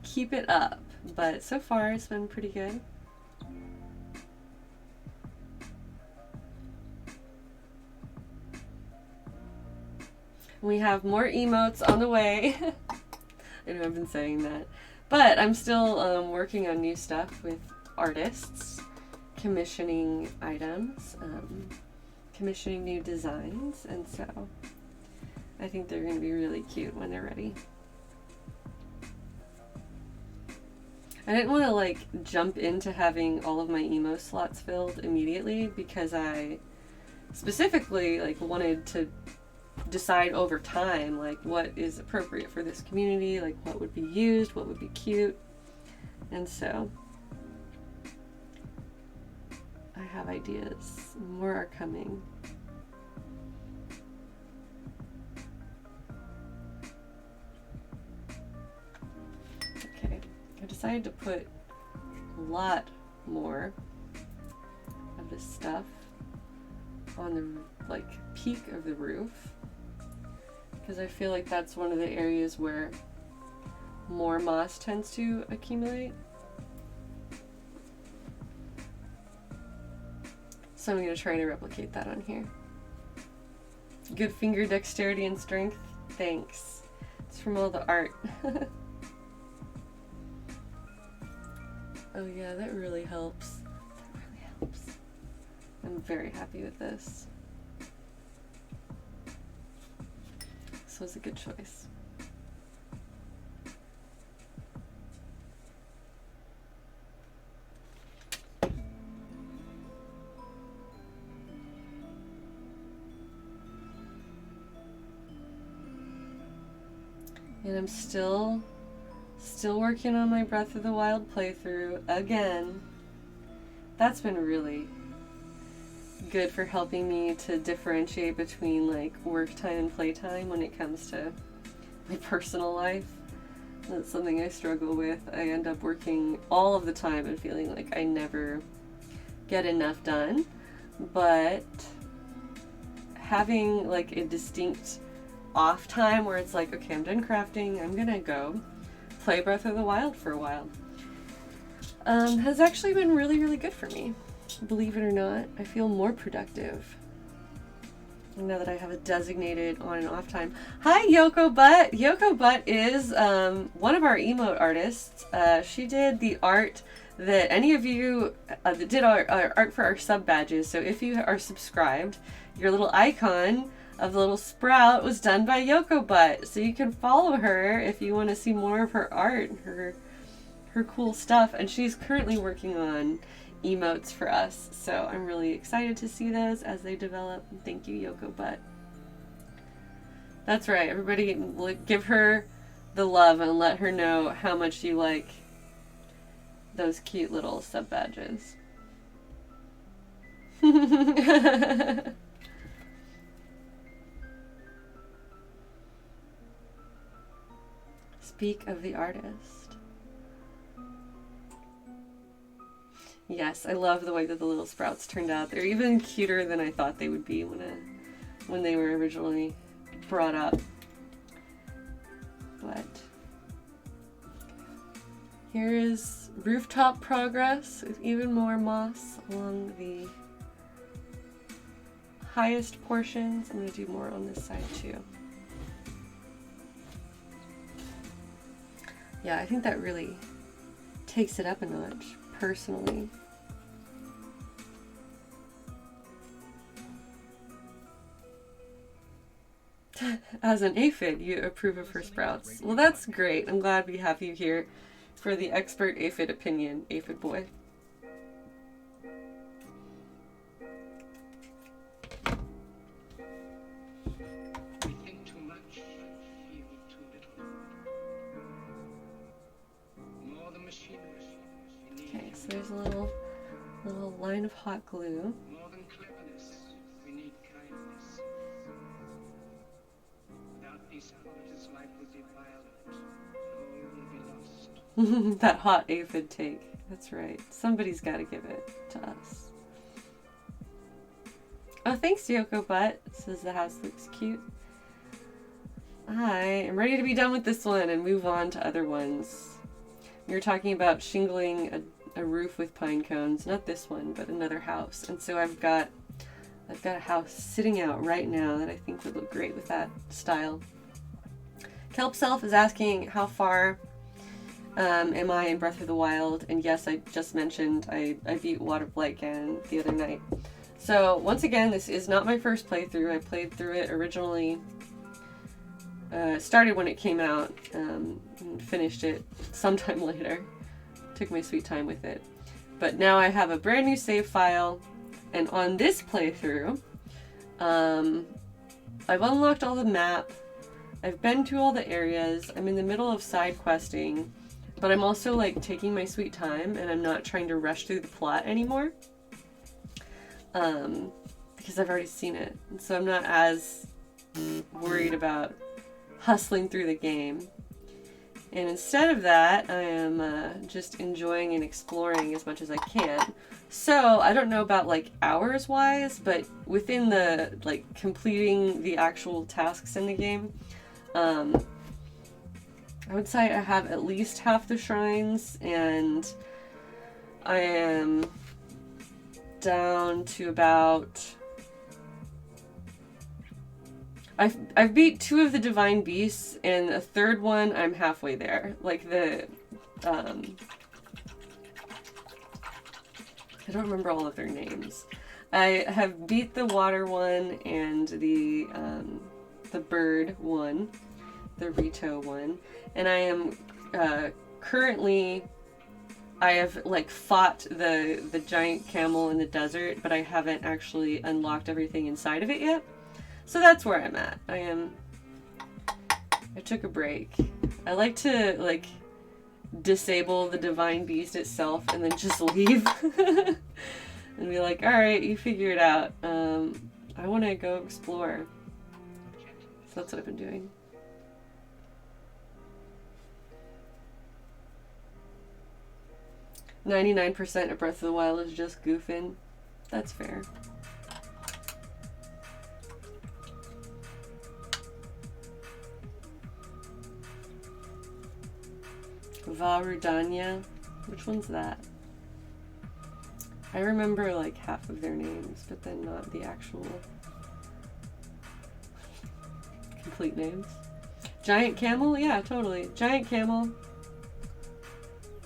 keep it up. But so far, it's been pretty good. We have more emotes on the way. I know I've been saying that. But I'm still working on new stuff with artists, commissioning items, commissioning new designs, and so I think they're going to be really cute when they're ready. I didn't want to like jump into having all of my emo slots filled immediately because I specifically like wanted to decide over time like what is appropriate for this community, like what would be used, what would be cute, and so I have ideas. More are coming. Okay, I decided to put a lot more of this stuff on the like peak of the roof, because I feel like that's one of the areas where more moss tends to accumulate. So I'm going to try to replicate that on here. Good finger dexterity and strength. Thanks. It's from all the art. Oh yeah, that really helps. That really helps. I'm very happy with this. This was a good choice. And I'm still working on my Breath of the Wild playthrough again. That's been really good for helping me to differentiate between like work time and playtime when it comes to my personal life. That's something I struggle with. I end up working all of the time and feeling like I never get enough done. But having like a distinct off time where it's like, okay, I'm done crafting, I'm gonna go play Breath of the Wild for a while, has actually been really, really good for me. Believe it or not, I feel more productive now that I have a designated on and off time. Hi, Yoko Butt. Yoko Butt is one of our emote artists. She did the art that any of you that did our art for our sub badges. So if you are subscribed, your little icon of the little sprout was done by Yoko Butt. So you can follow her if you want to see more of her art, her cool stuff. And she's currently working on emotes for us, so I'm really excited to see those as they develop. Thank you, Yoko Butt. That's right, everybody give her the love and let her know how much you like those cute little sub badges. Speak of the artist. Yes, I love the way that the little sprouts turned out. They're even cuter than I thought they would be when they were originally brought up. But here is rooftop progress with even more moss along the highest portions. I'm going to do more on this side too. Yeah, I think that really takes it up a notch. Personally. As an aphid, you approve of her sprouts. Well, that's great. I'm glad we have you here for the expert aphid opinion, aphid boy. We think too much, feel too little. More than machinery. Okay, so there's a little line of hot glue. More than cleverness, we need kindness. Without these qualities, life would be violent. All will be lost. That hot aphid take. That's right. Somebody's got to give it to us. Oh, thanks, Yoko Butt. Says the house looks cute. I am ready to be done with this one and move on to other ones. We were talking about shingling a roof with pine cones, not this one, but another house. And so I've got a house sitting out right now that I think would look great with that style. Kelp Self is asking how far am I in Breath of the Wild? And yes, I just mentioned I beat Water Blight Ganon the other night. So once again, this is not my first playthrough. I played through it originally, started when it came out, and finished it sometime later. Took my sweet time with it. But now I have a brand new save file, and on this playthrough, I've unlocked all the map, I've been to all the areas, I'm in the middle of side questing, but I'm also like taking my sweet time and I'm not trying to rush through the plot anymore. Because I've already seen it. And so I'm not as worried about hustling through the game. And instead of that, I am just enjoying and exploring as much as I can. So I don't know about like hours wise, but within the like completing the actual tasks in the game, I would say I have at least half the shrines, and I am down to about... I've beat 2 of the Divine Beasts, and a third one I'm halfway there. Like the... I don't remember all of their names. I have beat the water one and the bird one, the Rito one, and I am currently... I have like fought the giant camel in the desert, but I haven't actually unlocked everything inside of it yet. So that's where I'm at. I took a break. I like to like disable the Divine Beast itself and then just leave and be like, all right, you figure it out. I want to go explore. So that's what I've been doing. "99% of Breath of the Wild is just goofing." That's fair. Varudanya. Which one's that? I remember like half of their names, but then not the actual complete names. Giant camel? Yeah, totally. Giant camel.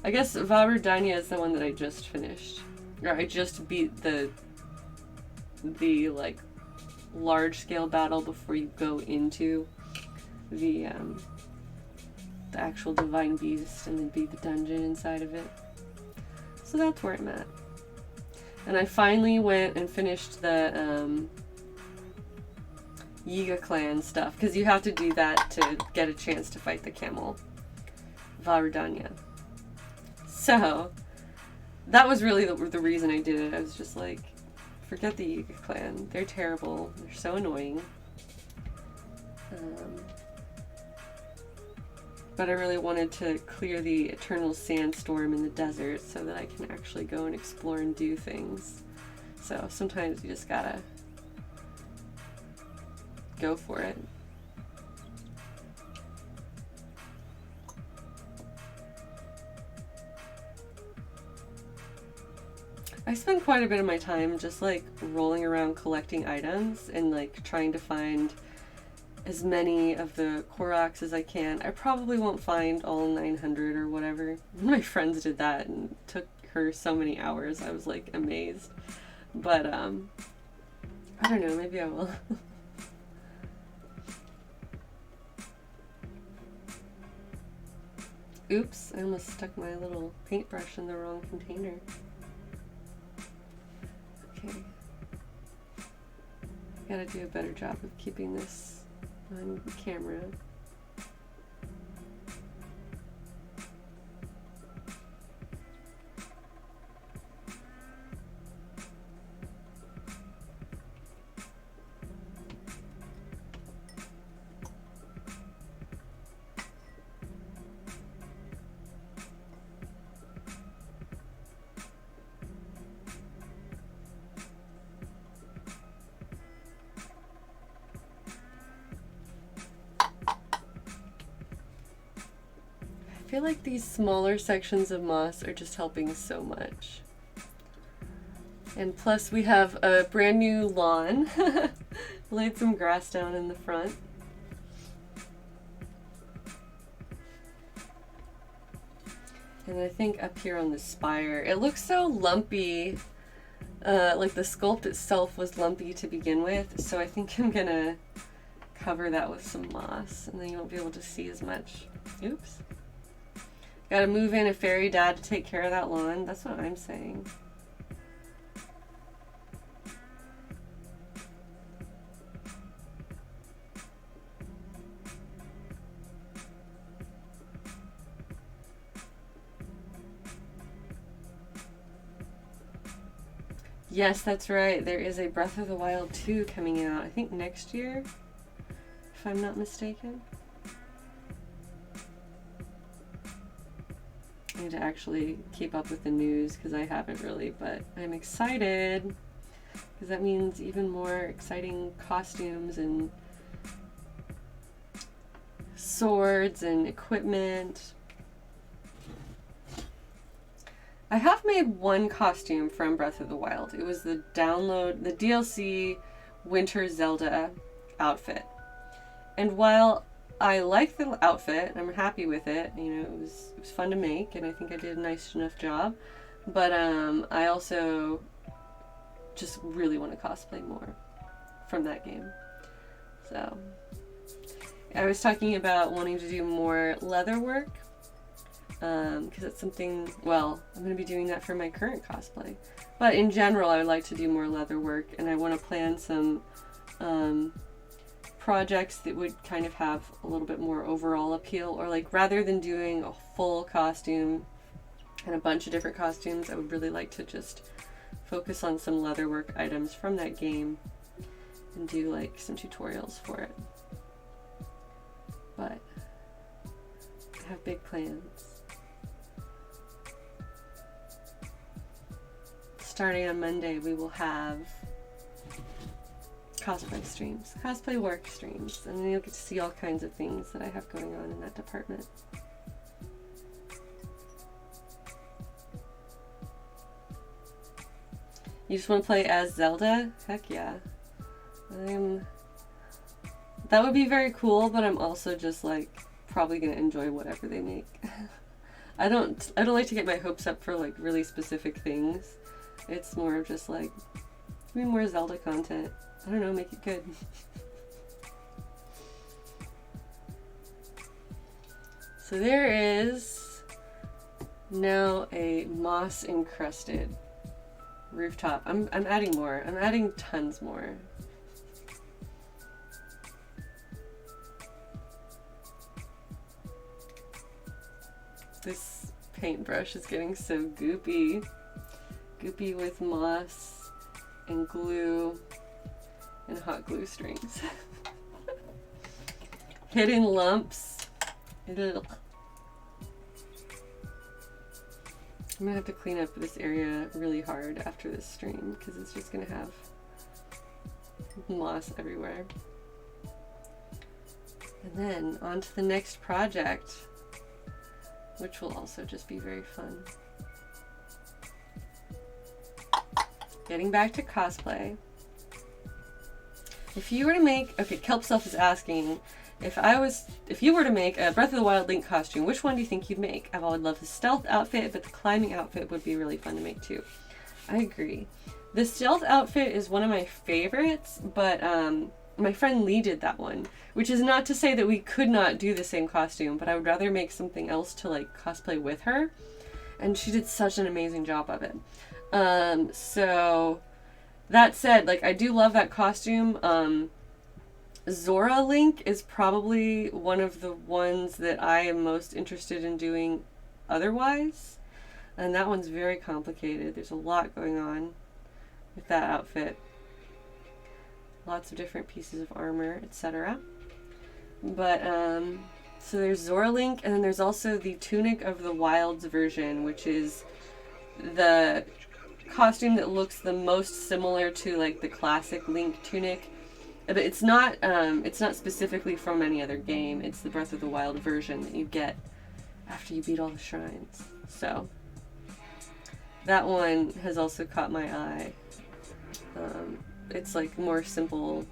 I guess Varudanya is the one that I just finished. Or I just beat the like large scale battle before you go into the actual divine beast and then beat the dungeon inside of it. So that's where I'm at. And I finally went and finished the Yiga clan stuff, because you have to do that to get a chance to fight the camel, Varudanya. So that was really the reason I did it. I was just like, forget the Yiga clan. They're terrible. They're so annoying. But I really wanted to clear the eternal sandstorm in the desert so that I can actually go and explore and do things. So sometimes you just gotta go for it. I spend quite a bit of my time just like rolling around collecting items and like trying to find as many of the Koroks as I can. I probably won't find all 900 or whatever. My friends did that and it took her so many hours. I was like amazed. But I don't know, maybe I will. Oops, I almost stuck my little paintbrush in the wrong container. Okay. Gotta do a better job of keeping this on camera. I feel like these smaller sections of moss are just helping so much. And plus we have a brand new lawn. Laid some grass down in the front. And I think up here on the spire, it looks so lumpy. Like the sculpt itself was lumpy to begin with, so I think I'm gonna cover that with some moss and then you won't be able to see as much. Oops. Gotta move in a fairy dad to take care of that lawn. That's what I'm saying. Yes, that's right. There is a Breath of the Wild 2 coming out, I think next year, if I'm not mistaken. I need to actually keep up with the news because I haven't really, but I'm excited because that means even more exciting costumes and swords and equipment. I have made one costume from Breath of the Wild. It was the DLC Winter Zelda outfit. And while I like the outfit, I'm happy with it, you know, it was fun to make, and I think I did a nice enough job, but I also just really want to cosplay more from that game. So, I was talking about wanting to do more leather work, because it's something, well, I'm going to be doing that for my current cosplay, but in general I would like to do more leather work, and I want to plan some projects that would kind of have a little bit more overall appeal, or like rather than doing a full costume and a bunch of different costumes, I would really like to just focus on some leatherwork items from that game and do like some tutorials for it. But I have big plans. Starting on Monday, we will have cosplay streams, cosplay work streams, and then you'll get to see all kinds of things that I have going on in that department. You just want to play as Zelda? Heck yeah. That would be very cool, but I'm also just like probably gonna enjoy whatever they make. I don't like to get my hopes up for like really specific things. It's more of just like, give me more Zelda content. I don't know, make it good. So there is now a moss encrusted rooftop. I'm adding more. I'm adding tons more. This paintbrush is getting so goopy. Goopy with moss and glue and hot glue strings. Hidden lumps. Ugh. I'm gonna have to clean up this area really hard after this stream because it's just gonna have moss everywhere. And then on to the next project, which will also just be very fun. Getting back to cosplay. If you were to make, okay, Kelpself is asking, if you were to make a Breath of the Wild Link costume, which one do you think you'd make? I would love the stealth outfit, but the climbing outfit would be really fun to make too. I agree. The stealth outfit is one of my favorites, but my friend Lee did that one, which is not to say that we could not do the same costume, but I would rather make something else to like cosplay with her, and she did such an amazing job of it. So that said, like I do love that costume. Zora Link is probably one of the ones that I am most interested in doing otherwise, and that one's very complicated. There's a lot going on with that outfit. Lots of different pieces of armor, etc. But so there's Zora Link, and then there's also the Tunic of the Wilds version, which is the costume that looks the most similar to like the classic Link tunic. But it's not specifically from any other game. It's the Breath of the Wild version that you get after you beat all the shrines. So that one has also caught my eye. It's like more simple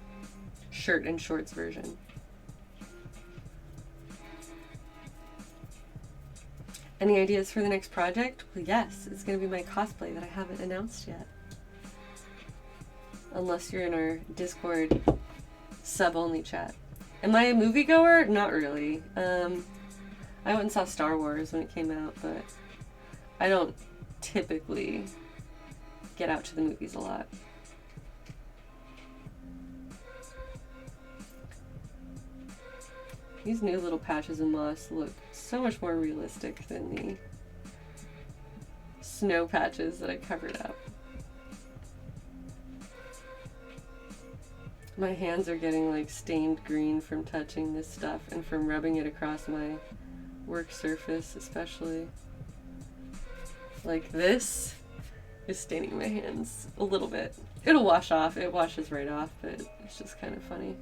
shirt and shorts version. Any ideas for the next project? Well, yes, it's going to be my cosplay that I haven't announced yet. Unless you're in our Discord sub-only chat. Am I a moviegoer? Not really. I went and saw Star Wars when it came out, but I don't typically get out to the movies a lot. These new little patches of moss look so much more realistic than the snow patches that I covered up. My hands are getting like stained green from touching this stuff and from rubbing it across my work surface especially. Like this is staining my hands a little bit. It'll wash off, it washes right off, but it's just kind of funny.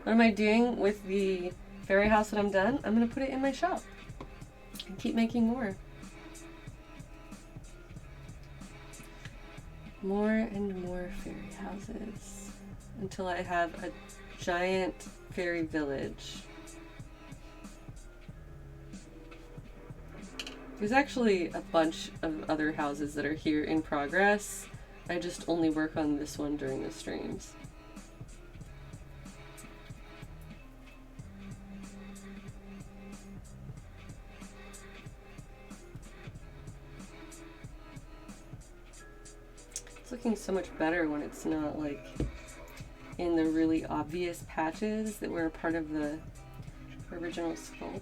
What am I doing with the fairy house that I'm done? I'm gonna put it in my shop and keep making more. More and more fairy houses until I have a giant fairy village. There's actually a bunch of other houses that are here in progress. I just only work on this one during the streams. It's looking so much better when it's not like in the really obvious patches that were a part of the original sculpt.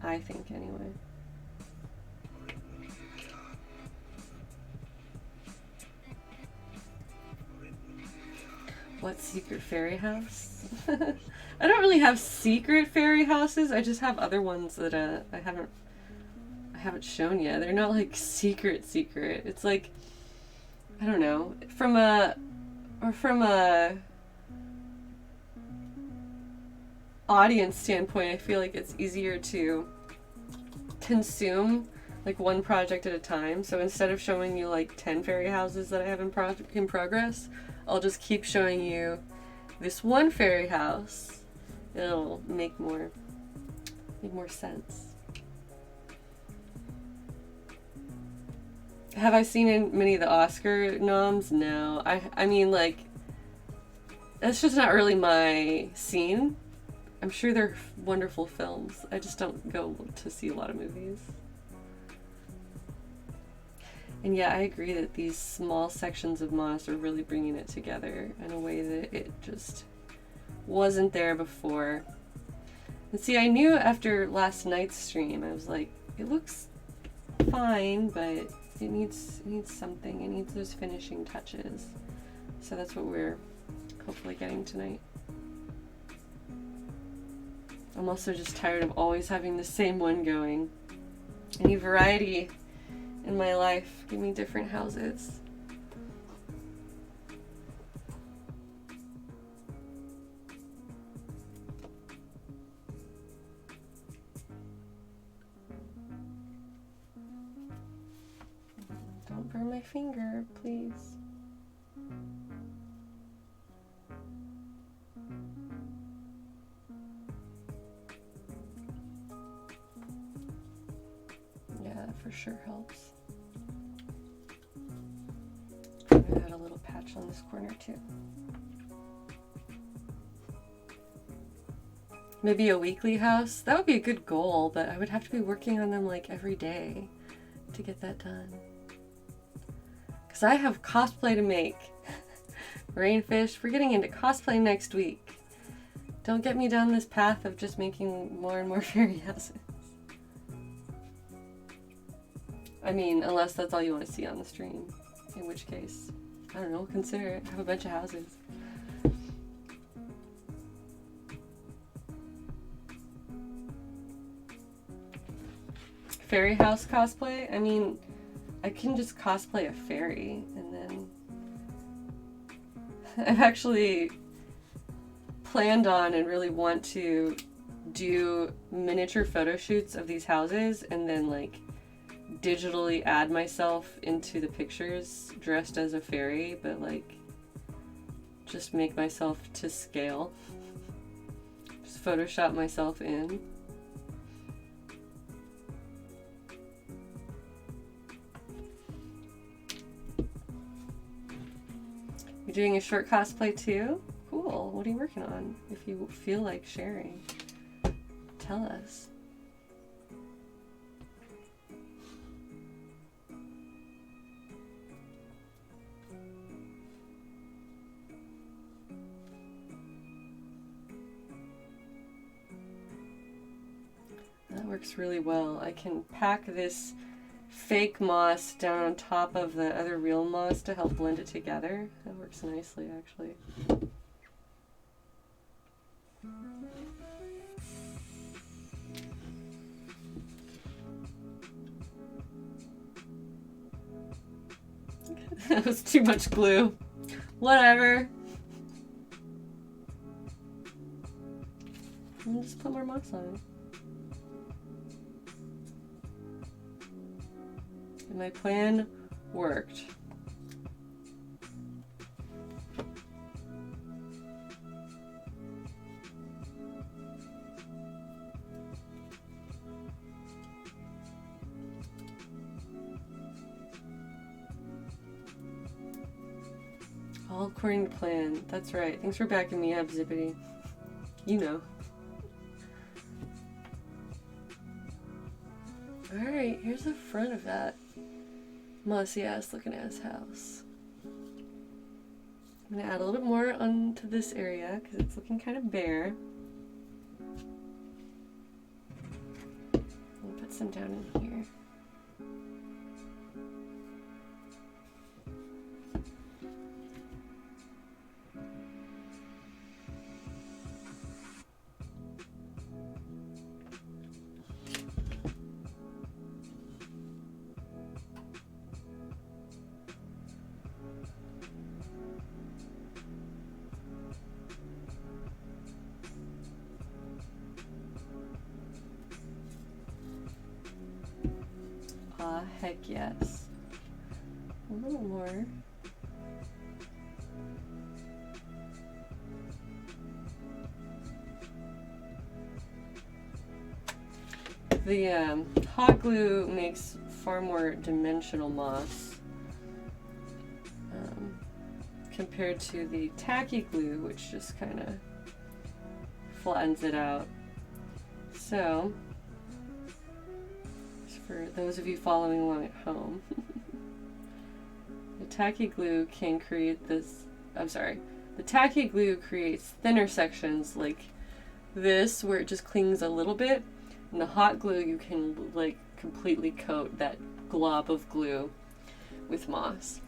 I think anyway. What secret fairy house? I don't really have secret fairy houses. I just have other ones that I haven't shown yet. They're not like secret. It's like, I don't know, audience standpoint, I feel like it's easier to consume like one project at a time. So instead of showing you like 10 fairy houses that I have in progress, I'll just keep showing you this one fairy house. It'll make more sense. Have I seen many of the Oscar noms? No. I mean, like, that's just not really my scene. I'm sure they're wonderful films. I just don't go to see a lot of movies. And yeah, I agree that these small sections of moss are really bringing it together in a way that it just wasn't there before. And see, I knew after last night's stream, I was like, it looks fine, but it needs something. It needs those finishing touches. So that's what we're hopefully getting tonight. I'm also just tired of always having the same one going. I need variety in my life. Give me different houses. Don't burn my finger, please. Yeah, that for sure helps. I'm gonna add a little patch on this corner too. Maybe a weekly house. That would be a good goal, but I would have to be working on them like every day to get that done. Because I have cosplay to make. Rainfish, we're getting into cosplay next week. Don't get me down this path of just making more and more fairy houses. I mean, unless that's all you want to see on the stream. In which case, I don't know, consider it. Have a bunch of houses. Fairy house cosplay? I mean, I can just cosplay a fairy and then I've actually planned on and really want to do miniature photo shoots of these houses and then like digitally add myself into the pictures dressed as a fairy, but like just make myself to scale. Just Photoshop myself in. You're doing a short cosplay too? Cool. What are you working on? If you feel like sharing, tell us. That works really well. I can pack this fake moss down on top of the other real moss to help blend it together. That works nicely, actually. That was too much glue. Whatever. I'll just put more moss on it. And my plan worked. All according to plan. That's right. Thanks for backing me up, Zippity. You know. Alright, here's the front of that mossy ass looking ass house. I'm gonna add a little bit more onto this area because it's looking kind of bare. I'll put some down in here. heck yes. A little more. The hot glue makes far more dimensional moss compared to the tacky glue, which just kind of flattens it out. So, for those of you following along at home, the tacky glue can create this, the tacky glue creates thinner sections like this where it just clings a little bit, and the hot glue you can like completely coat that glob of glue with moss,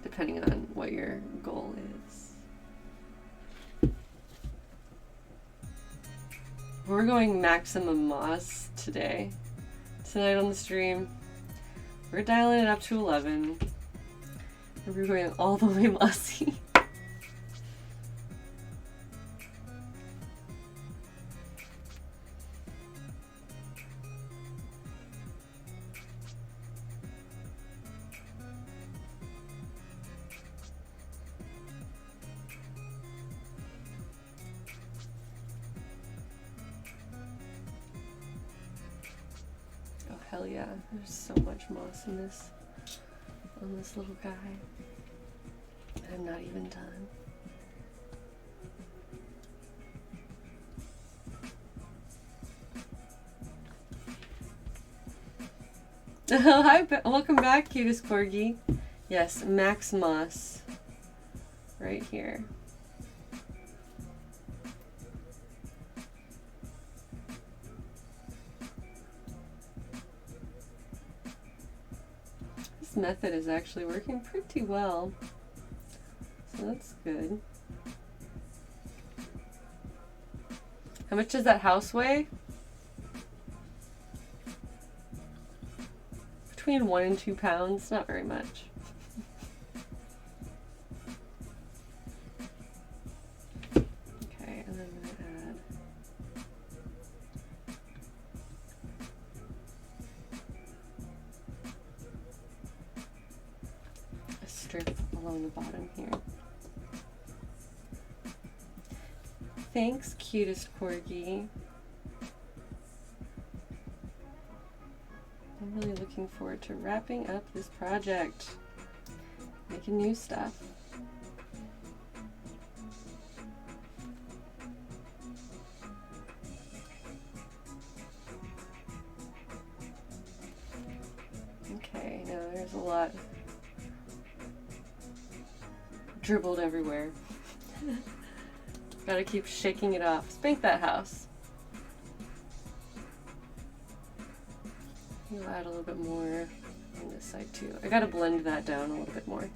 depending on what your goal is. We're going maximum moss today. Tonight on the stream, we're dialing it up to 11. And we're going all the way mossy. Hell yeah, there's so much moss in this, on this little guy. I'm not even done. Hi, welcome back, cutest corgi. Yes, max moss, right here. This method is actually working pretty well, so that's good. How much does that house weigh? Between 1 and 2 pounds, not very much. Okay, and then I'm gonna add a strip along the bottom here. Thanks, cutest corgi. I'm really looking forward to wrapping up this project, making new stuff. Okay, now there's a lot dribbled everywhere. Gotta keep shaking it off. Spank that house. You'll add a little bit more on this side too. I gotta blend that down a little bit more.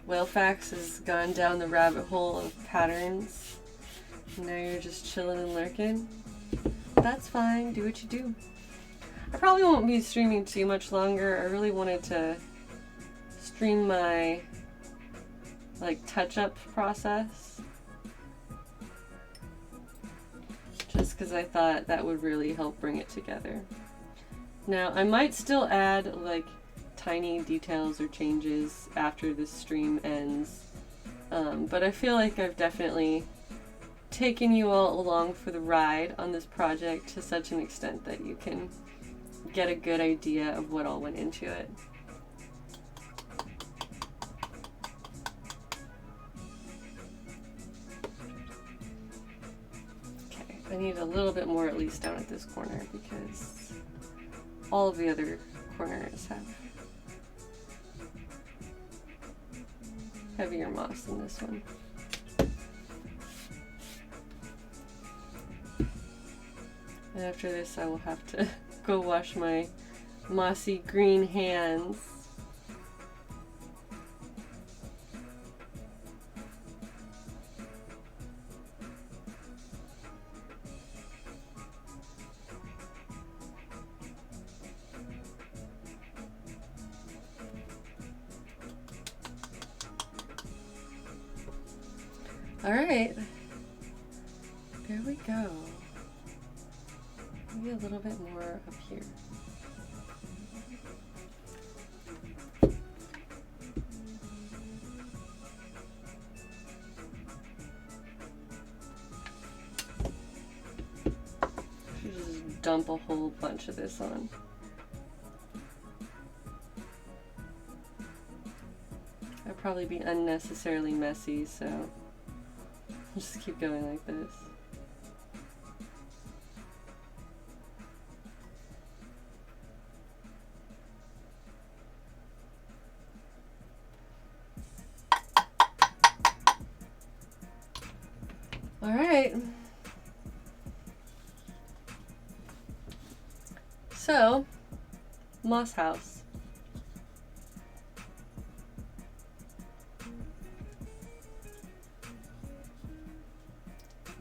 Whalefax has gone down the rabbit hole of patterns. Now you're just chilling and lurking. That's fine, do what you do. I probably won't be streaming too much longer. I really wanted to stream my touch-up process. Just because I thought that would really help bring it together. Now, I might still add tiny details or changes after this stream ends, but I feel like I've definitely taken you all along for the ride on this project to such an extent that you can get a good idea of what all went into it. I need a little bit more at least down at this corner because all of the other corners have heavier moss than this one. And after this I will have to go wash my mossy green hands. All right, there we go. Maybe a little bit more up here. Just dump a whole bunch of this on. I'd probably be unnecessarily messy, so I'll just keep going like this. All right. So, Moss House.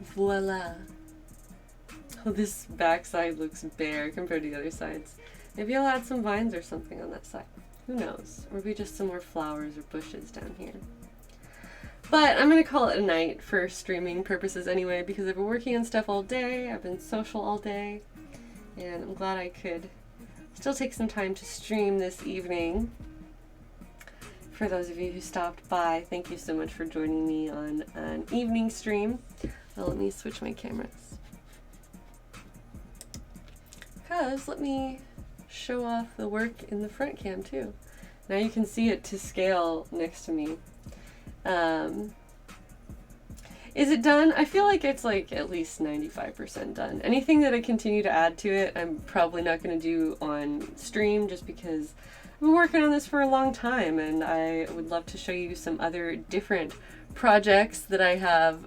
Voila. Oh, this back side looks bare compared to the other sides. Maybe I'll add some vines or something on that side. Who knows? Or maybe just some more flowers or bushes down here. But I'm going to call it a night for streaming purposes anyway, because I've been working on stuff all day, I've been social all day, and I'm glad I could still take some time to stream this evening. For those of you who stopped by, thank you so much for joining me on an evening stream. Well, let me switch my cameras. Because let me show off the work in the front cam too. Now you can see it to scale next to me. Is it done? I feel like it's like at least 95% done. Anything that I continue to add to it, I'm probably not going to do on stream just because I've been working on this for a long time and I would love to show you some other different projects that I have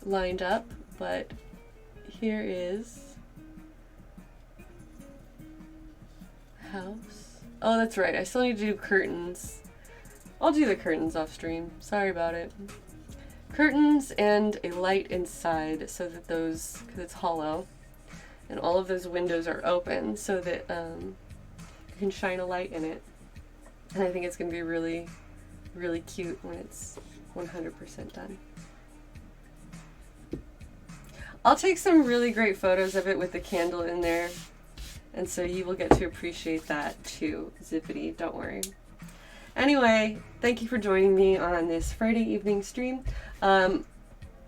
lined up. But here is house. Oh, that's right. I still need to do curtains. I'll do the curtains off stream. Sorry about it. Curtains and a light inside so that those, because it's hollow, and all of those windows are open so that you can shine a light in it. And I think it's going to be really, really cute when it's 100% done. I'll take some really great photos of it with the candle in there, and so you will get to appreciate that too, Zippity, don't worry. Anyway, thank you for joining me on this Friday evening stream.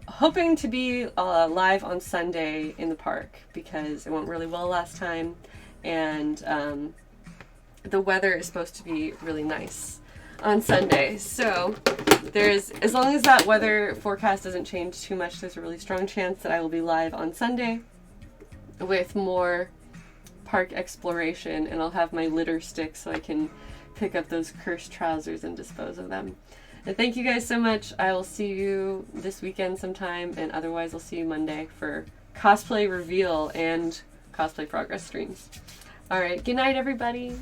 Hoping to be live on Sunday in the park because it went really well last time, and the weather is supposed to be really nice on Sunday. So as long as that weather forecast doesn't change too much, there's a really strong chance that I will be live on Sunday with more park exploration, and I'll have my litter stick so I can pick up those cursed trousers and dispose of them. And thank you guys so much. I will see you this weekend sometime, and otherwise I'll see you Monday for cosplay reveal and cosplay progress streams. All right, good night, everybody.